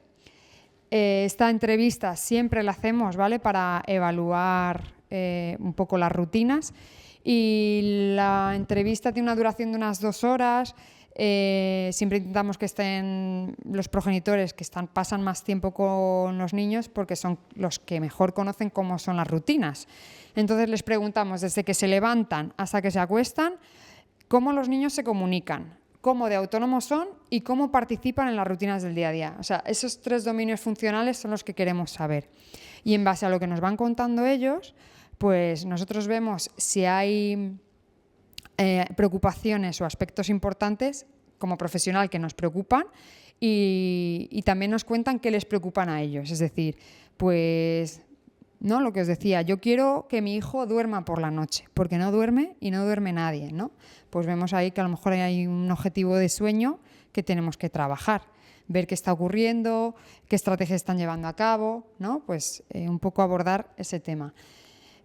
Esta entrevista siempre la hacemos, ¿vale? Para evaluar un poco las rutinas, y la entrevista tiene una duración de unas 2 horas. Siempre intentamos que estén los progenitores que pasan más tiempo con los niños porque son los que mejor conocen cómo son las rutinas. Entonces les preguntamos desde que se levantan hasta que se acuestan cómo los niños se comunican, cómo de autónomos son y cómo participan en las rutinas del día a día. O sea, esos 3 dominios funcionales son los que queremos saber. Y en base a lo que nos van contando ellos, pues nosotros vemos si hay preocupaciones o aspectos importantes como profesional que nos preocupan y también nos cuentan qué les preocupan a ellos. Es decir, pues ¿no? Lo que os decía, yo quiero que mi hijo duerma por la noche, porque no duerme y no duerme nadie, ¿no? Pues vemos ahí que a lo mejor hay un objetivo de sueño que tenemos que trabajar, ver qué está ocurriendo, qué estrategias están llevando a cabo, ¿no? Pues un poco abordar ese tema.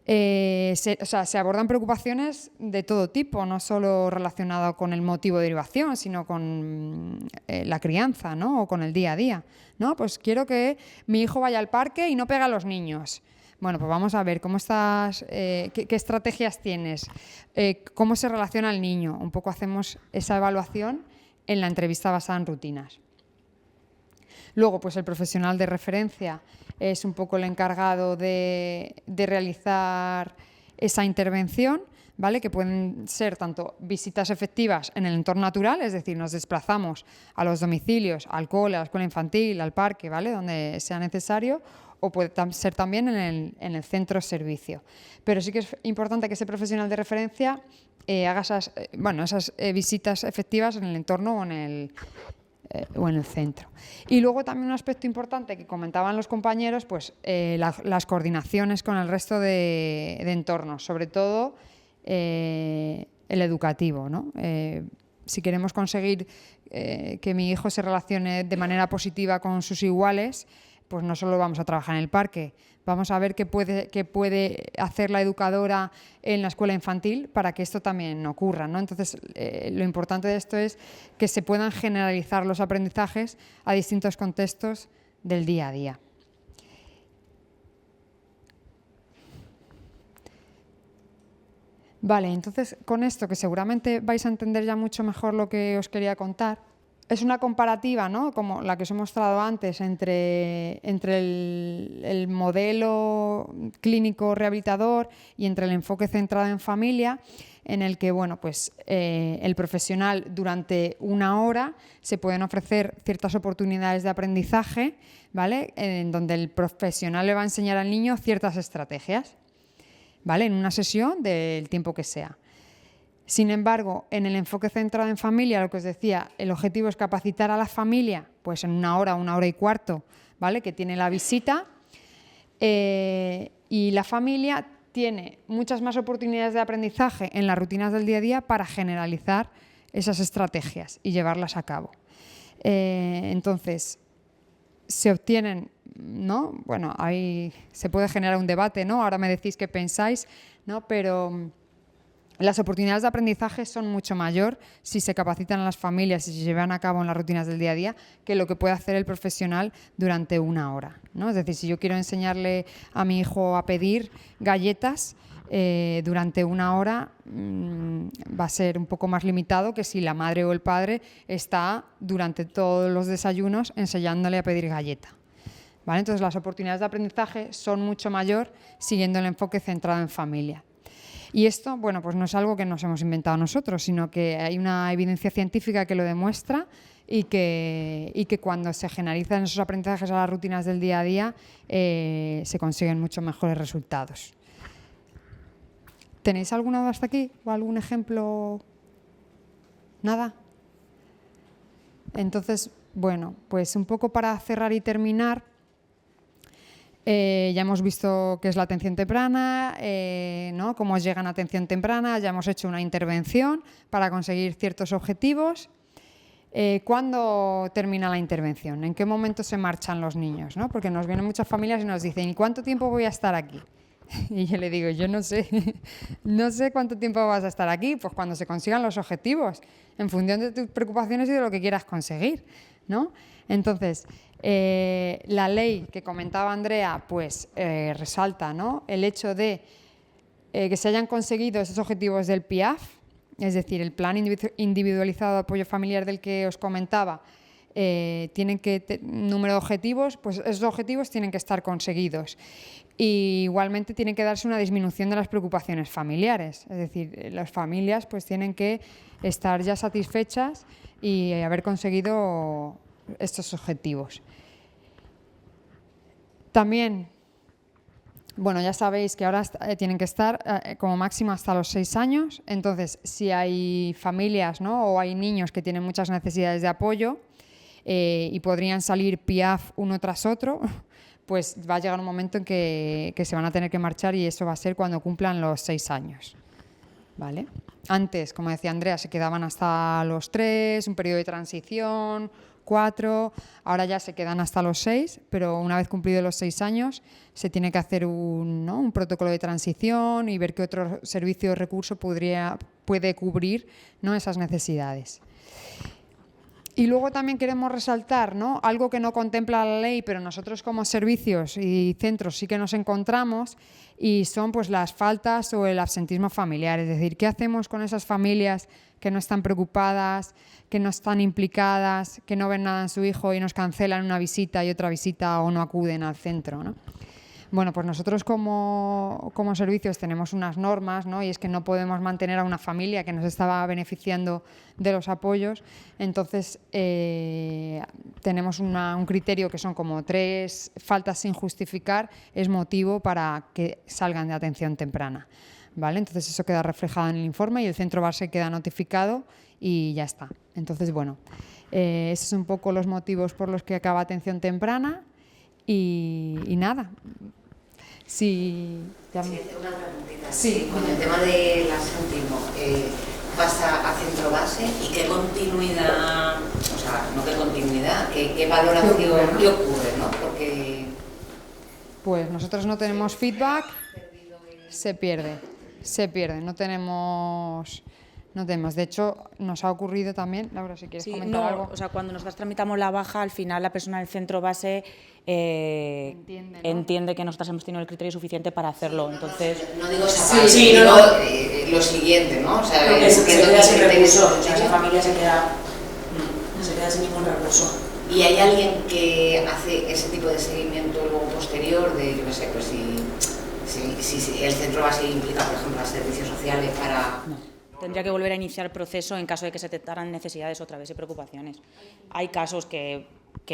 Se abordan preocupaciones de todo tipo, no solo relacionado con el motivo de derivación, sino con la crianza, ¿no? O con el día a día, ¿no? Pues quiero que mi hijo vaya al parque y no pegue a los niños. Bueno, pues vamos a ver cómo estás, qué estrategias tienes, cómo se relaciona el niño. Un poco hacemos esa evaluación en la entrevista basada en rutinas. Luego, pues el profesional de referencia es un poco el encargado de realizar esa intervención, ¿vale? Que pueden ser tanto visitas efectivas en el entorno natural, es decir, nos desplazamos a los domicilios, al cole, a la escuela infantil, al parque, ¿vale? Donde sea necesario, o puede ser también en el centro servicio. Pero sí que es importante que ese profesional de referencia haga esas visitas efectivas en el entorno o en el centro. Y luego también un aspecto importante que comentaban los compañeros, pues las coordinaciones con el resto de entornos, sobre todo el educativo, ¿no? Si queremos conseguir que mi hijo se relacione de manera positiva con sus iguales, pues no solo vamos a trabajar en el parque, vamos a ver qué puede hacer la educadora en la escuela infantil para que esto también ocurra, ¿no? Entonces, lo importante de esto es que se puedan generalizar los aprendizajes a distintos contextos del día a día. Vale, entonces con esto, que seguramente vais a entender ya mucho mejor lo que os quería contar, es una comparativa, ¿no?, como la que os he mostrado antes, entre el modelo clínico rehabilitador y entre el enfoque centrado en familia, en el que bueno, pues, el profesional durante una hora se pueden ofrecer ciertas oportunidades de aprendizaje, ¿vale?, en donde el profesional le va a enseñar al niño ciertas estrategias, ¿vale?, en una sesión del tiempo que sea. Sin embargo, en el enfoque centrado en familia, lo que os decía, el objetivo es capacitar a la familia, pues en una hora y cuarto, ¿vale?, que tiene la visita, y la familia tiene muchas más oportunidades de aprendizaje en las rutinas del día a día para generalizar esas estrategias y llevarlas a cabo. Entonces, se obtienen, ¿no?, bueno, ahí se puede generar un debate, ¿no?, ahora me decís qué pensáis, ¿no?, pero las oportunidades de aprendizaje son mucho mayor si se capacitan a las familias y se llevan a cabo en las rutinas del día a día que lo que puede hacer el profesional durante una hora, ¿no? Es decir, si yo quiero enseñarle a mi hijo a pedir galletas durante una hora, va a ser un poco más limitado que si la madre o el padre está durante todos los desayunos enseñándole a pedir galleta, ¿vale? Entonces, las oportunidades de aprendizaje son mucho mayor siguiendo el enfoque centrado en familia. Y esto, bueno, pues no es algo que nos hemos inventado nosotros, sino que hay una evidencia científica que lo demuestra y que cuando se generalizan esos aprendizajes a las rutinas del día a día se consiguen mucho mejores resultados. ¿Tenéis alguna duda hasta aquí o algún ejemplo? ¿Nada? Entonces, bueno, pues un poco para cerrar y terminar, ya hemos visto qué es la atención temprana, ¿no?, cómo llegan a atención temprana, ya hemos hecho una intervención para conseguir ciertos objetivos. ¿Cuándo termina la intervención? ¿En qué momento se marchan los niños, ¿no? Porque nos vienen muchas familias y nos dicen, ¿y cuánto tiempo voy a estar aquí? Y yo le digo, yo no sé, no sé cuánto tiempo vas a estar aquí, pues cuando se consigan los objetivos, en función de tus preocupaciones y de lo que quieras conseguir, ¿no? Entonces, la ley que comentaba Andrea, pues resalta, ¿no?, el hecho de que se hayan conseguido esos objetivos del PIAF, es decir, el plan individualizado de apoyo familiar del que os comentaba, tienen que número de objetivos, pues esos objetivos tienen que estar conseguidos. Y igualmente tiene que darse una disminución de las preocupaciones familiares, es decir, las familias pues tienen que estar ya satisfechas y haber conseguido estos objetivos. También, bueno, ya sabéis que ahora tienen que estar como máximo hasta los 6 años, entonces si hay familias, ¿no?, o hay niños que tienen muchas necesidades de apoyo y podrían salir PIAF uno tras otro, pues va a llegar un momento en que se van a tener que marchar y eso va a ser cuando cumplan los 6 años. ¿Vale? Antes, como decía Andrea, se quedaban hasta los 3, un periodo de transición, 4, ahora ya se quedan hasta los 6, pero una vez cumplidos los 6 años se tiene que hacer un protocolo de transición y ver qué otro servicio o recurso puede cubrir, ¿no?, esas necesidades. Y luego también queremos resaltar, ¿no?, algo que no contempla la ley, pero nosotros como servicios y centros sí que nos encontramos, y son pues las faltas o el absentismo familiar. Es decir, ¿qué hacemos con esas familias que no están preocupadas, que no están implicadas, que no ven nada en su hijo y nos cancelan una visita y otra visita o no acuden al centro, ¿no? Bueno, pues nosotros como servicios tenemos unas normas, ¿no?, y es que no podemos mantener a una familia que nos estaba beneficiando de los apoyos. Entonces, tenemos un criterio que son como 3 faltas sin justificar, es motivo para que salgan de atención temprana, ¿vale? Entonces, eso queda reflejado en el informe y el centro base queda notificado y ya está. Entonces, bueno, esos son un poco los motivos por los que acaba atención temprana y nada. Sí, una preguntita. Sí. Con el tema del absentismo, pasa a centro base y qué continuidad, o sea, no qué continuidad, qué valoración, qué ocurre, ¿no? Porque pues nosotros no tenemos feedback, se pierde, no tenemos. De hecho, nos ha ocurrido también, Laura, si quieres comentar algo. O sea, cuando nosotros tramitamos la baja, al final la persona del centro base entiende que nosotros hemos tenido el criterio suficiente para hacerlo. Entonces, no digo esa parte, digo lo siguiente, ¿no? O sea, esa familia se queda queda ese mismo recurso. ¿Y hay alguien que hace ese tipo de seguimiento luego posterior de, yo qué sé, pues si el centro base implica, por ejemplo, a servicios sociales para...? No. Tendría que volver a iniciar el proceso en caso de que se detectaran necesidades otra vez y preocupaciones. Hay casos que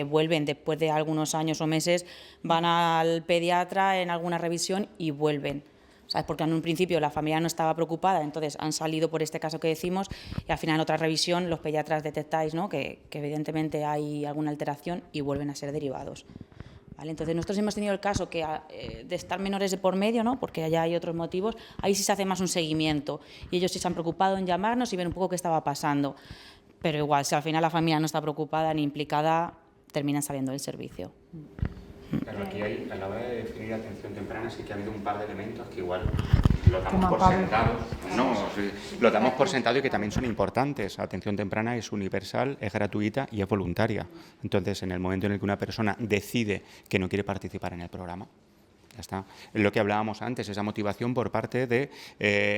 vuelven después de algunos años o meses, van al pediatra en alguna revisión y vuelven. ¿Sabes? Porque en un principio la familia no estaba preocupada, entonces han salido por este caso que decimos y al final en otra revisión los pediatras detectáis, ¿no?, que evidentemente hay alguna alteración y vuelven a ser derivados. ¿Vale? Entonces nosotros hemos tenido el caso que de estar menores de por medio, ¿no?, porque allá hay otros motivos, ahí sí se hace más un seguimiento y ellos sí se han preocupado en llamarnos y ver un poco qué estaba pasando. Pero igual, si al final la familia no está preocupada ni implicada, terminan saliendo del servicio. Claro, aquí hay, a la hora de definir atención temprana sí que ha habido un par de elementos que igual lo damos por sentado. No, sí, lo damos por sentado y que también son importantes. Atención temprana es universal, es gratuita y es voluntaria. Entonces, en el momento en el que una persona decide que no quiere participar en el programa, ya está. Es lo que hablábamos antes, esa motivación por parte de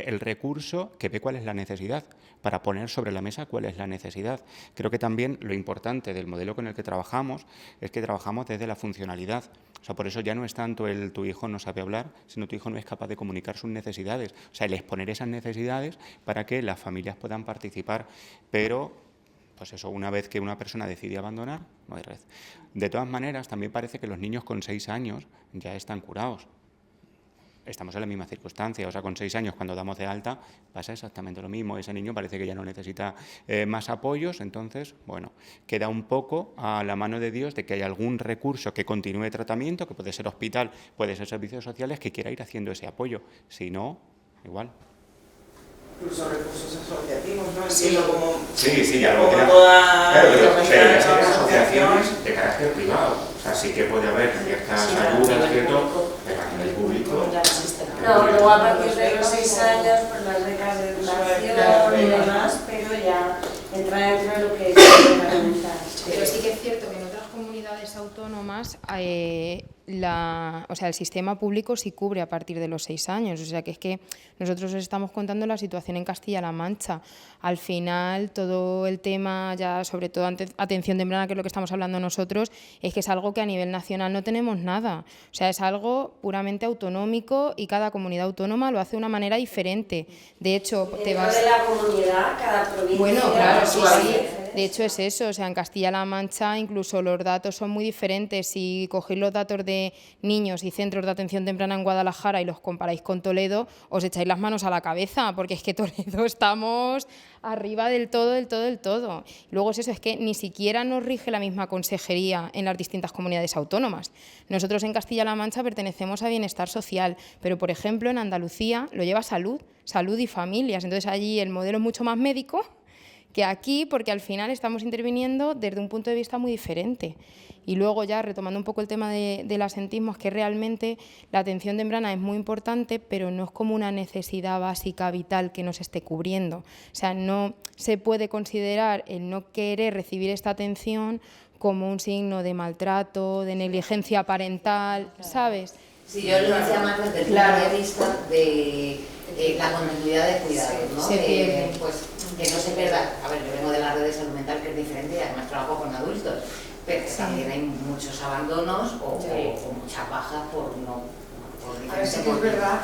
el recurso que ve cuál es la necesidad, para poner sobre la mesa cuál es la necesidad. Creo que también lo importante del modelo con el que trabajamos es que trabajamos desde la funcionalidad. O sea, por eso ya no es tanto el tu hijo no sabe hablar, sino tu hijo no es capaz de comunicar sus necesidades. O sea, el exponer esas necesidades para que las familias puedan participar. Pero, pues eso, una vez que una persona decide abandonar, no hay red. De todas maneras, también parece que los niños con 6 años ya están curados. Estamos en la misma circunstancia, o sea, con 6 años cuando damos de alta pasa exactamente lo mismo. Ese niño parece que ya no necesita más apoyos, entonces, bueno, queda un poco a la mano de Dios de que hay algún recurso que continúe tratamiento, que puede ser hospital, puede ser servicios sociales, que quiera ir haciendo ese apoyo. Si no, igual. Incluso recursos asociativos, ¿no? Entiendo como... Sí, ya lo como queda. toda... Claro, pero serían asociaciones de carácter privado. O sea, sí que puede haber ciertas ayudas, ¿cierto? Pero a nivel público... No, luego a partir de los 6 años, pues las becas de educación y demás, pero ya entra dentro de lo que es fundamental. Pero sí que es cierto que en otras comunidades autónomas el sistema público sí cubre a partir de los 6 años. O sea, que es que nosotros os estamos contando la situación en Castilla-La Mancha. Al final, todo el tema, ya sobre todo atención temprana, que es lo que estamos hablando nosotros, es que es algo que a nivel nacional no tenemos nada. O sea, es algo puramente autonómico y cada comunidad autónoma lo hace de una manera diferente. De hecho, de la comunidad, cada provincia... Bueno, claro, sí. De hecho es eso, o sea, en Castilla-La Mancha incluso los datos son muy diferentes. Si cogéis los datos de niños y centros de atención temprana en Guadalajara y los comparáis con Toledo, os echáis las manos a la cabeza, porque es que Toledo estamos arriba del todo. Luego es eso, es que ni siquiera nos rige la misma consejería en las distintas comunidades autónomas. Nosotros en Castilla-La Mancha pertenecemos a Bienestar Social, pero por ejemplo en Andalucía lo lleva Salud y Familias, entonces allí el modelo es mucho más médico que aquí, porque al final estamos interviniendo desde un punto de vista muy diferente. Y luego ya retomando un poco el tema del asentismo, es que realmente la atención temprana es muy importante, pero no es como una necesidad básica vital que nos esté cubriendo. O sea, no se puede considerar el no querer recibir esta atención como un signo de maltrato, de negligencia parental, ¿sabes? Sí, yo lo decía más desde el punto de vista de la continuidad de cuidados, ¿no? Pues que no se pierda. A ver, yo vengo de la red de salud mental, que es diferente, y además trabajo con adultos, pero también hay muchos abandonos o muchas bajas por diferentes motivos. Es verdad.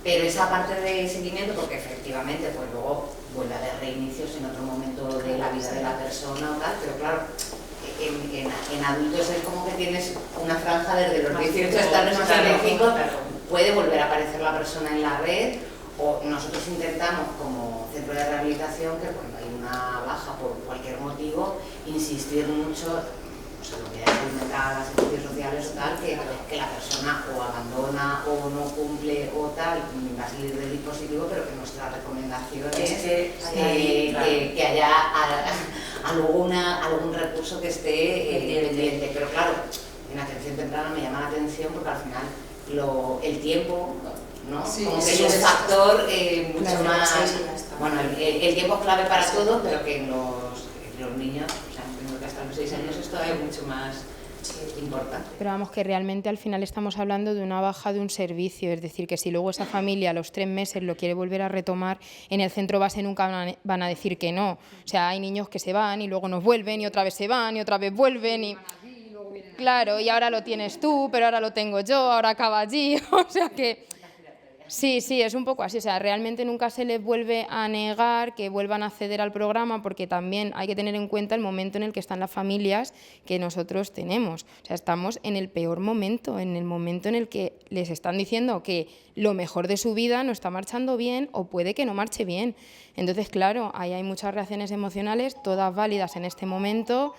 Pero esa parte de seguimiento, porque efectivamente pues luego vuelve a haber reinicios en otro momento de la vida de la persona o tal, pero claro, en adultos es como que tienes una franja desde los 18 hasta los 65, puede volver a aparecer la persona en la red, o nosotros intentamos como centro de rehabilitación que cuando hay una baja por cualquier motivo, insistir mucho, o sea, lo que es mental, las servicios sociales o tal, que la persona o abandona o no cumple o tal, va a salir del dispositivo, pero que nuestra recomendación es que haya algún recurso que esté pendiente. Pero claro, en atención temprana me llama la atención porque al final el tiempo, ¿no? Sí, como que es un factor mucho más... Bueno, el tiempo es clave para todo, pero que en los niños, o sea, entiendo que hasta los 6 años es todavía mucho más Sí, es importante. Pero vamos, que realmente al final estamos hablando de una baja de un servicio, es decir, que si luego esa familia a los 3 meses lo quiere volver a retomar, en el centro base nunca van a decir que no. O sea, hay niños que se van y luego nos vuelven y otra vez se van y otra vez vuelven y... Claro, y ahora lo tienes tú, pero ahora lo tengo yo, ahora acaba allí, o sea que... Sí, es un poco así, o sea, realmente nunca se les vuelve a negar que vuelvan a acceder al programa porque también hay que tener en cuenta el momento en el que están las familias que nosotros tenemos. O sea, estamos en el peor momento, en el momento en el que les están diciendo que lo mejor de su vida no está marchando bien o puede que no marche bien. Entonces, claro, ahí hay muchas reacciones emocionales, todas válidas en este momento,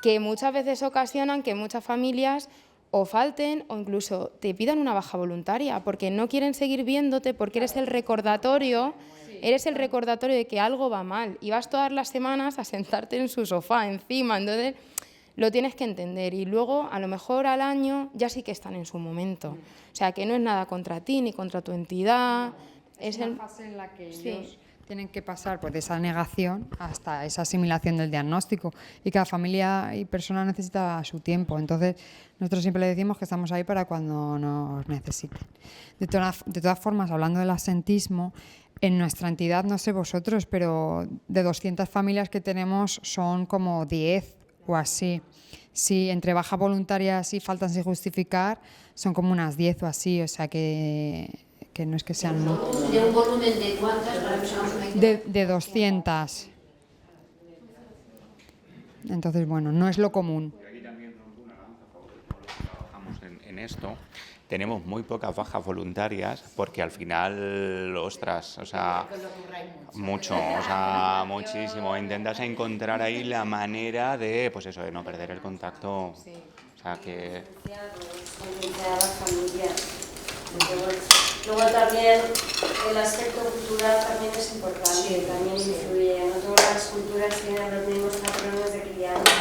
que muchas veces ocasionan que muchas familias o falten o incluso te pidan una baja voluntaria porque no quieren seguir viéndote porque eres el recordatorio de que algo va mal y vas todas las semanas a sentarte en su sofá encima, entonces lo tienes que entender y luego a lo mejor al año ya sí que están en su momento, o sea que no es nada contra ti ni contra tu entidad. Es una fase en la que ellos tienen que pasar por esa negación hasta esa asimilación del diagnóstico y cada familia y persona necesita su tiempo. Entonces, nosotros siempre le decimos que estamos ahí para cuando nos necesiten. De todas formas, hablando del absentismo, en nuestra entidad, no sé vosotros, pero de 200 familias que tenemos son como 10 o así. Sí, entre baja voluntarias y faltan sin justificar son como unas 10 o así, o sea que no es que sean muchos. ¿De un volumen de cuántas? De 200. Entonces, bueno, no es lo común. Aquí también rompo una lanza a favor de todos los que trabajamos en esto. Tenemos muy pocas bajas voluntarias porque al final, ostras, o sea, mucho, o sea, muchísimo. Intentas encontrar ahí la manera de, pues eso, de no perder el contacto. O sea, que... Luego también el aspecto cultural también es importante, también influye. No todas las culturas tienen los mismos patrones de crianza.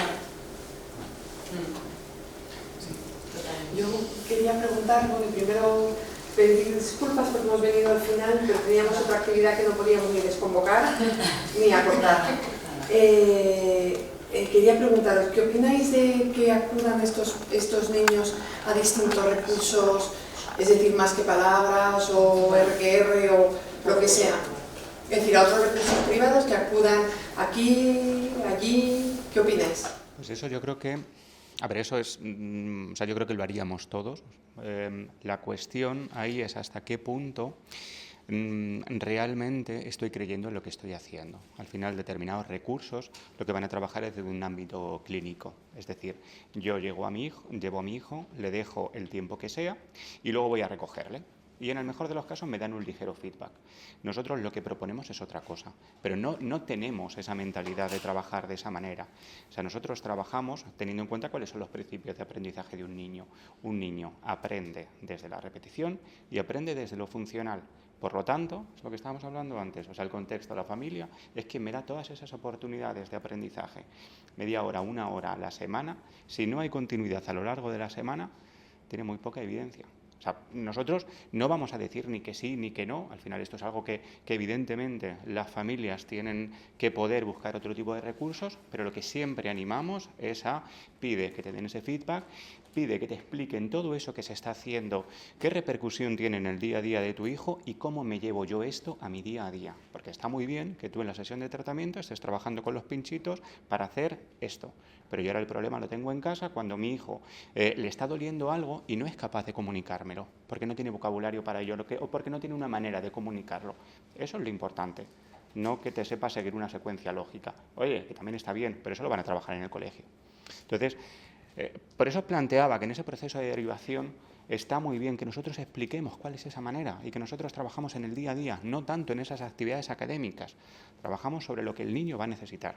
Yo quería preguntar, bueno, primero pedir disculpas porque hemos venido al final, pero teníamos otra actividad que no podíamos ni desconvocar ni acordar. Quería preguntaros, ¿qué opináis de que acudan estos niños a distintos recursos? Es decir, más que palabras o RQR o lo que sea. Es decir, a otros recursos privados que acudan aquí, allí. ¿Qué opináis? Pues eso yo creo que... A ver, eso es... o sea, yo creo que lo haríamos todos. La cuestión ahí es hasta qué punto realmente estoy creyendo en lo que estoy haciendo. Al final, determinados recursos lo que van a trabajar es de un ámbito clínico. Es decir, yo llevo a mi hijo, le dejo el tiempo que sea y luego voy a recogerle. Y en el mejor de los casos me dan un ligero feedback. Nosotros lo que proponemos es otra cosa, pero no tenemos esa mentalidad de trabajar de esa manera. O sea, nosotros trabajamos teniendo en cuenta cuáles son los principios de aprendizaje de un niño. Un niño aprende desde la repetición y aprende desde lo funcional. Por lo tanto, es lo que estábamos hablando antes, o sea, el contexto, la familia, es quien me da todas esas oportunidades de aprendizaje. Media hora, 1 hora a la semana, si no hay continuidad a lo largo de la semana, tiene muy poca evidencia. O sea, nosotros no vamos a decir ni que sí ni que no. Al final esto es algo que evidentemente las familias tienen que poder buscar otro tipo de recursos, pero lo que siempre animamos es a pide que te den ese feedback, pide que te expliquen todo eso que se está haciendo, qué repercusión tiene en el día a día de tu hijo y cómo me llevo yo esto a mi día a día. Porque está muy bien que tú en la sesión de tratamiento estés trabajando con los pinchitos para hacer esto. Pero yo ahora el problema lo tengo en casa cuando mi hijo le está doliendo algo y no es capaz de comunicármelo, porque no tiene vocabulario para ello o porque no tiene una manera de comunicarlo. Eso es lo importante, no que te sepa seguir una secuencia lógica. Oye, que también está bien, pero eso lo van a trabajar en el colegio. Entonces, por eso planteaba que en ese proceso de derivación está muy bien que nosotros expliquemos cuál es esa manera y que nosotros trabajamos en el día a día, no tanto en esas actividades académicas. Trabajamos sobre lo que el niño va a necesitar.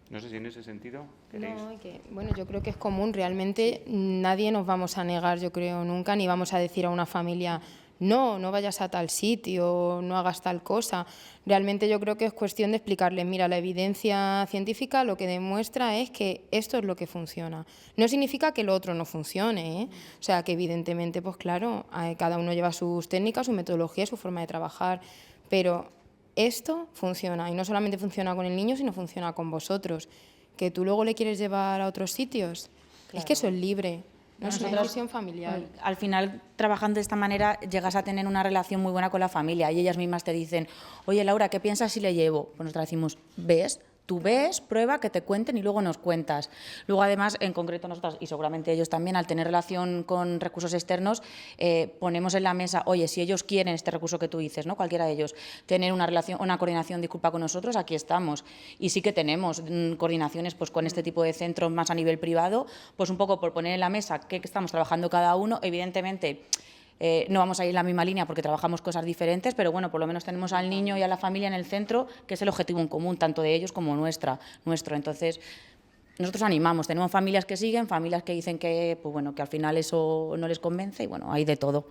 No sé si en ese sentido queréis... No, bueno, yo creo que es común. Realmente nadie nos vamos a negar, yo creo, nunca, ni vamos a decir a una familia no vayas a tal sitio, no hagas tal cosa. Realmente yo creo que es cuestión de explicarles, mira, la evidencia científica lo que demuestra es que esto es lo que funciona. No significa que lo otro no funcione, ¿eh? O sea, que evidentemente, pues claro, cada uno lleva sus técnicas, su metodología, su forma de trabajar, pero esto funciona, y no solamente funciona con el niño, sino funciona con vosotros. ¿Que tú luego le quieres llevar a otros sitios? Es que eso es libre, no es una Nosotros, decisión familiar. Al final, trabajando de esta manera, llegas a tener una relación muy buena con la familia y ellas mismas te dicen, oye, Laura, ¿qué piensas si le llevo? Pues nosotros decimos, ¿ves? Tú ves, prueba, que te cuenten y luego nos cuentas. Luego, además, en concreto nosotras, y seguramente ellos también, al tener relación con recursos externos, ponemos en la mesa, oye, si ellos quieren este recurso que tú dices, ¿no? Cualquiera de ellos, tener una relación, una coordinación, disculpa, con nosotros, aquí estamos. Y sí que tenemos coordinaciones pues, con este tipo de centros más a nivel privado, pues un poco por poner en la mesa qué estamos trabajando cada uno. Evidentemente, no vamos a ir en la misma línea porque trabajamos cosas diferentes, pero bueno, por lo menos tenemos al niño y a la familia en el centro, que es el objetivo en común, tanto de ellos como nuestro. Entonces, nosotros animamos, tenemos familias que siguen, familias que dicen que, pues bueno, que al final eso no les convence y bueno, hay de todo.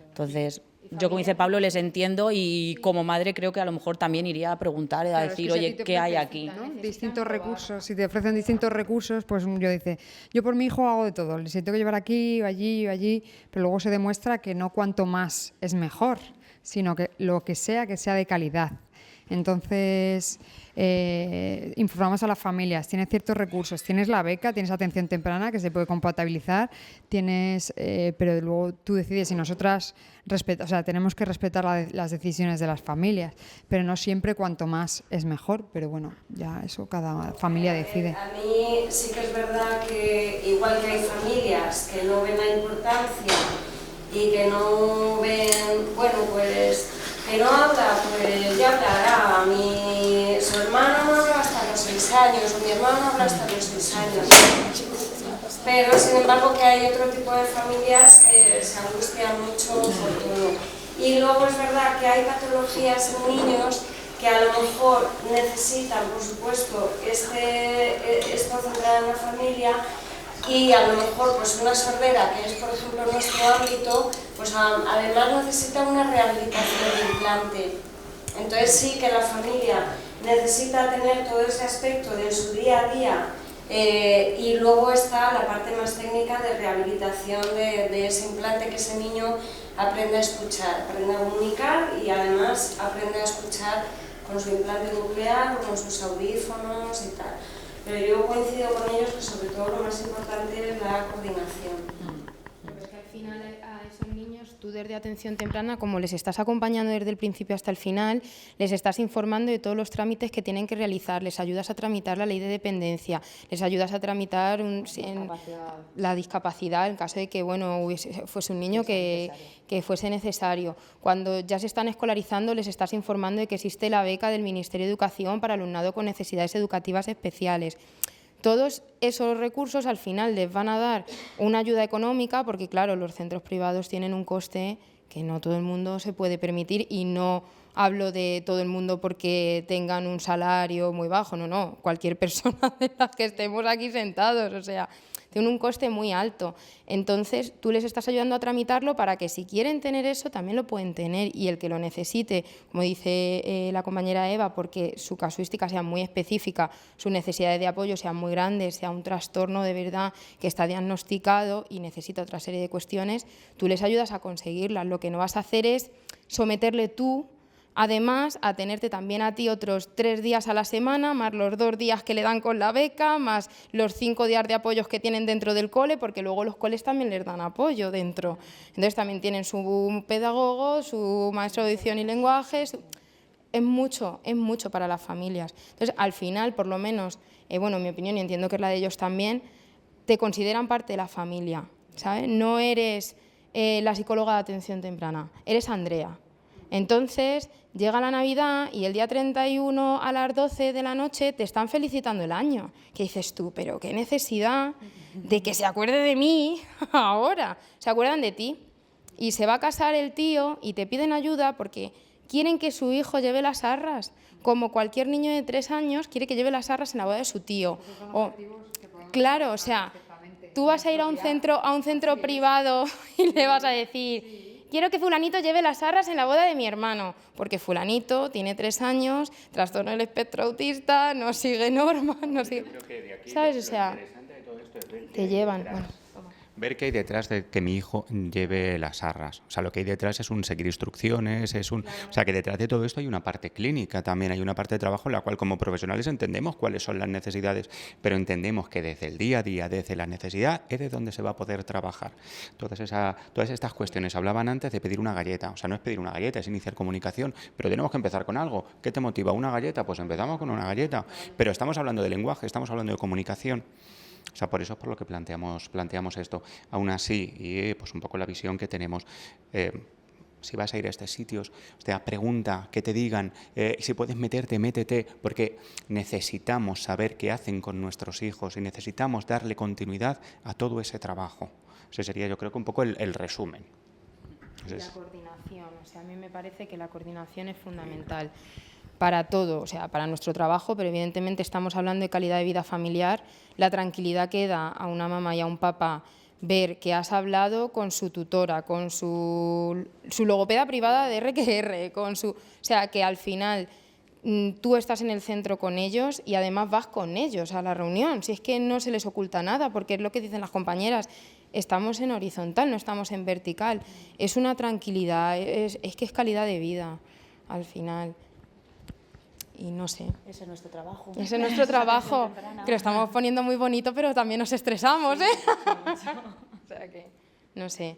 Entonces, yo, como dice Pablo, les entiendo y como madre creo que a lo mejor también iría a preguntar, a decir, oye, ¿qué hay aquí? ¿no? Distintos recursos, si te ofrecen distintos recursos, pues yo dice, yo por mi hijo hago de todo, le tengo que llevar aquí o allí o allí, pero luego se demuestra que no cuanto más es mejor, sino que lo que sea de calidad. Entonces, informamos a las familias, tienes ciertos recursos, tienes la beca, tienes atención temprana que se puede compatibilizar, pero luego tú decides y nosotras tenemos que respetar las decisiones de las familias, pero no siempre cuanto más es mejor, pero bueno, ya eso cada familia decide. A mí sí que es verdad que igual que hay familias que no ven la importancia y que no ven, bueno, pues que no habla, pues ya hablará. Su hermano no habla hasta los 6 años, o mi hermano no habla hasta los 6 años. Pero, sin embargo, que hay otro tipo de familias que se angustian mucho por todo. Y luego es verdad que hay patologías en niños que a lo mejor necesitan, por supuesto, esto centrado en la familia, y a lo mejor pues una sordera, que es por ejemplo nuestro ámbito, pues además necesita una rehabilitación de implante. Entonces sí que la familia necesita tener todo ese aspecto de su día a día, y luego está la parte más técnica de rehabilitación de ese implante, que ese niño aprende a escuchar, aprende a comunicar y además aprende a escuchar con su implante nuclear, con sus audífonos y tal. Pero yo coincido con ellos que sobre todo lo más importante es la coordinación. Pero es que al final a esos niños, tú desde atención temprana, como les estás acompañando desde el principio hasta el final, les estás informando de todos los trámites que tienen que realizar, les ayudas a tramitar la ley de dependencia, les ayudas a tramitar la discapacidad en caso de que fuese un niño que fuese necesario. Cuando ya se están escolarizando, les estás informando de que existe la beca del Ministerio de Educación para alumnado con necesidades educativas especiales. Todos esos recursos al final les van a dar una ayuda económica, porque claro, los centros privados tienen un coste que no todo el mundo se puede permitir, y no hablo de todo el mundo porque tengan un salario muy bajo, no, cualquier persona de las que estemos aquí sentados, o sea, tiene un coste muy alto. Entonces, tú les estás ayudando a tramitarlo para que si quieren tener eso, también lo pueden tener, y el que lo necesite, como dice la compañera Eva, porque su casuística sea muy específica, sus necesidades de apoyo sean muy grandes, sea un trastorno de verdad que está diagnosticado y necesita otra serie de cuestiones, tú les ayudas a conseguirlas. Lo que no vas a hacer es someterle tú, además, a tenerte también a ti otros 3 días a la semana, más los 2 días que le dan con la beca, más los 5 días de apoyos que tienen dentro del cole, porque luego los coles también les dan apoyo dentro. Entonces también tienen su pedagogo, su maestro de audición y lenguajes. Es mucho para las familias. Entonces, al final, por lo menos, en mi opinión, y entiendo que es la de ellos también, te consideran parte de la familia, ¿sabes? No eres la psicóloga de atención temprana, eres Andrea. Entonces, llega la Navidad y el día 31 a las 12 de la noche te están felicitando el año. ¿Qué dices tú? Pero qué necesidad de que se acuerde de mí ahora. Se acuerdan de ti. Y se va a casar el tío y te piden ayuda porque quieren que su hijo lleve las arras. Como cualquier niño de 3 años quiere que lleve las arras en la boda de su tío. Claro, o sea, tú vas a ir a un centro privado y le vas a decir: quiero que fulanito lleve las arras en la boda de mi hermano, porque fulanito tiene 3 años, trastorno del espectro autista, no sigue normas, no sigue... ¿Sabes? O sea, te llevan... Ver qué hay detrás de que mi hijo lleve las arras. O sea, lo que hay detrás es un seguir instrucciones, o sea, que detrás de todo esto hay una parte clínica también, hay una parte de trabajo en la cual como profesionales entendemos cuáles son las necesidades, pero entendemos que desde el día a día, desde la necesidad, es de donde se va a poder trabajar. Todas estas cuestiones. Hablaban antes de pedir una galleta. O sea, no es pedir una galleta, es iniciar comunicación, pero tenemos que empezar con algo. ¿Qué te motiva? ¿Una galleta? Pues empezamos con una galleta. Pero estamos hablando de lenguaje, estamos hablando de comunicación. O sea, por eso es por lo que planteamos esto. Aún así, y pues un poco la visión que tenemos, si vas a ir a estos sitios, o sea, pregunta, que te digan, si puedes meterte, métete, porque necesitamos saber qué hacen con nuestros hijos y necesitamos darle continuidad a todo ese trabajo. Ese sería, yo creo, que un poco el resumen. La coordinación, o sea, a mí me parece que la coordinación es fundamental para todo, o sea, para nuestro trabajo, pero evidentemente estamos hablando de calidad de vida familiar, la tranquilidad que da a una mamá y a un papá ver que has hablado con su tutora, con su logopeda privada de RQR, o sea, que al final tú estás en el centro con ellos y además vas con ellos a la reunión, si es que no se les oculta nada, porque es lo que dicen las compañeras, estamos en horizontal, no estamos en vertical, es una tranquilidad, es que es calidad de vida al final. Y no sé. Ese es nuestro trabajo. Ese es nuestro trabajo, que lo estamos poniendo muy bonito, pero también nos estresamos, ¿eh? O sea que, no sé.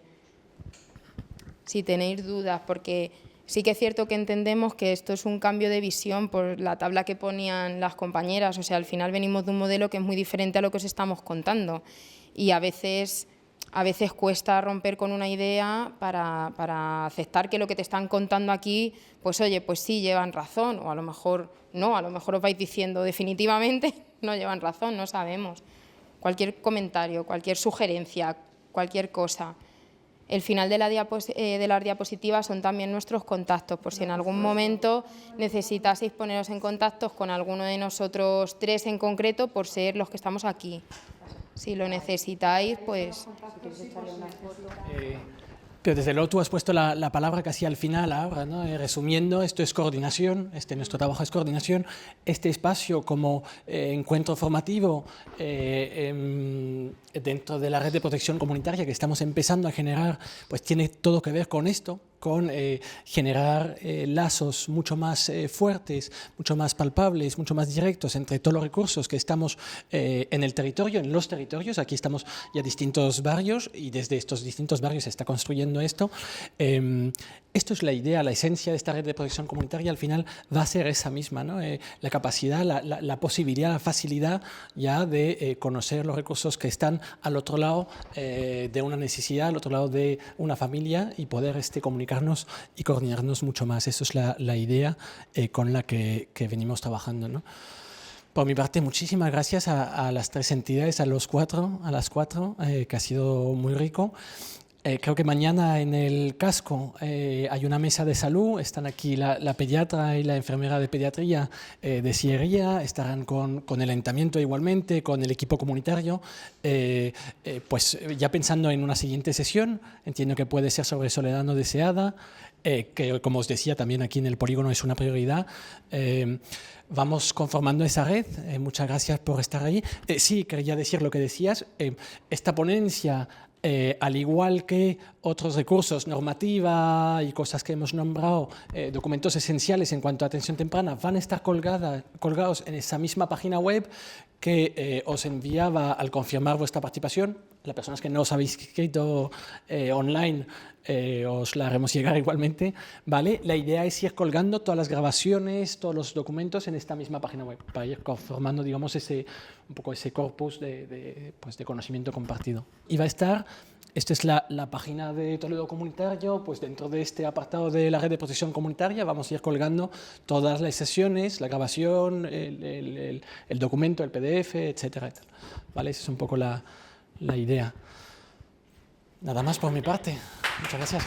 Si tenéis dudas, porque sí que es cierto que entendemos que esto es un cambio de visión por la tabla que ponían las compañeras, o sea, al final venimos de un modelo que es muy diferente a lo que os estamos contando y a veces cuesta romper con una idea para aceptar que lo que te están contando aquí, pues oye, pues sí, llevan razón, o a lo mejor no, a lo mejor os vais diciendo definitivamente no llevan razón, no sabemos. Cualquier comentario, cualquier sugerencia, cualquier cosa. El final de las diapositivas son también nuestros contactos, por si en algún momento necesitaseis poneros en contacto con alguno de nosotros tres en concreto, por ser los que estamos aquí. Si lo necesitáis, pues... Pero desde luego tú has puesto la palabra casi al final ahora, ¿no? Resumiendo, esto es coordinación, nuestro trabajo es coordinación. Este espacio como encuentro formativo dentro de la red de protección comunitaria que estamos empezando a generar, pues tiene todo que ver con esto, con generar lazos mucho más fuertes, mucho más palpables, mucho más directos entre todos los recursos que estamos en el territorio, en los territorios. Aquí estamos ya distintos barrios y desde estos distintos barrios se está construyendo esto. Esto es la idea, la esencia de esta red de protección comunitaria al final va a ser esa misma, ¿no? La capacidad, la posibilidad, la facilidad ya de conocer los recursos que están al otro lado de una necesidad, al otro lado de una familia y poder comunicarnos y coordinarnos mucho más. Eso es la idea con la que venimos trabajando, ¿no? Por mi parte, muchísimas gracias a las tres entidades, a las cuatro, que ha sido muy rico. Creo que mañana en el casco hay una mesa de salud, están aquí la pediatra y la enfermera de pediatría de Sierra, estarán con el ayuntamiento igualmente, con el equipo comunitario, pues ya pensando en una siguiente sesión, entiendo que puede ser sobre soledad no deseada, que como os decía también aquí en el polígono es una prioridad. Vamos conformando esa red, muchas gracias por estar ahí. Sí, quería decir lo que decías, esta ponencia, al igual que otros recursos, normativa y cosas que hemos nombrado, documentos esenciales en cuanto a atención temprana, van a estar colgados en esa misma página web que os enviaba al confirmar vuestra participación. Las personas que no os habéis inscrito online, os la haremos llegar igualmente, ¿vale? La idea es ir colgando todas las grabaciones, todos los documentos en esta misma página web, para ir conformando, digamos, un poco ese corpus de conocimiento compartido. Y va a estar, esta es la página de Toledo Comunitario, pues dentro de este apartado de la red de protección comunitaria vamos a ir colgando todas las sesiones, la grabación, el documento, el PDF, etcétera, etcétera. ¿Vale? Esa es un poco la idea. Nada más por mi parte. Muchas gracias.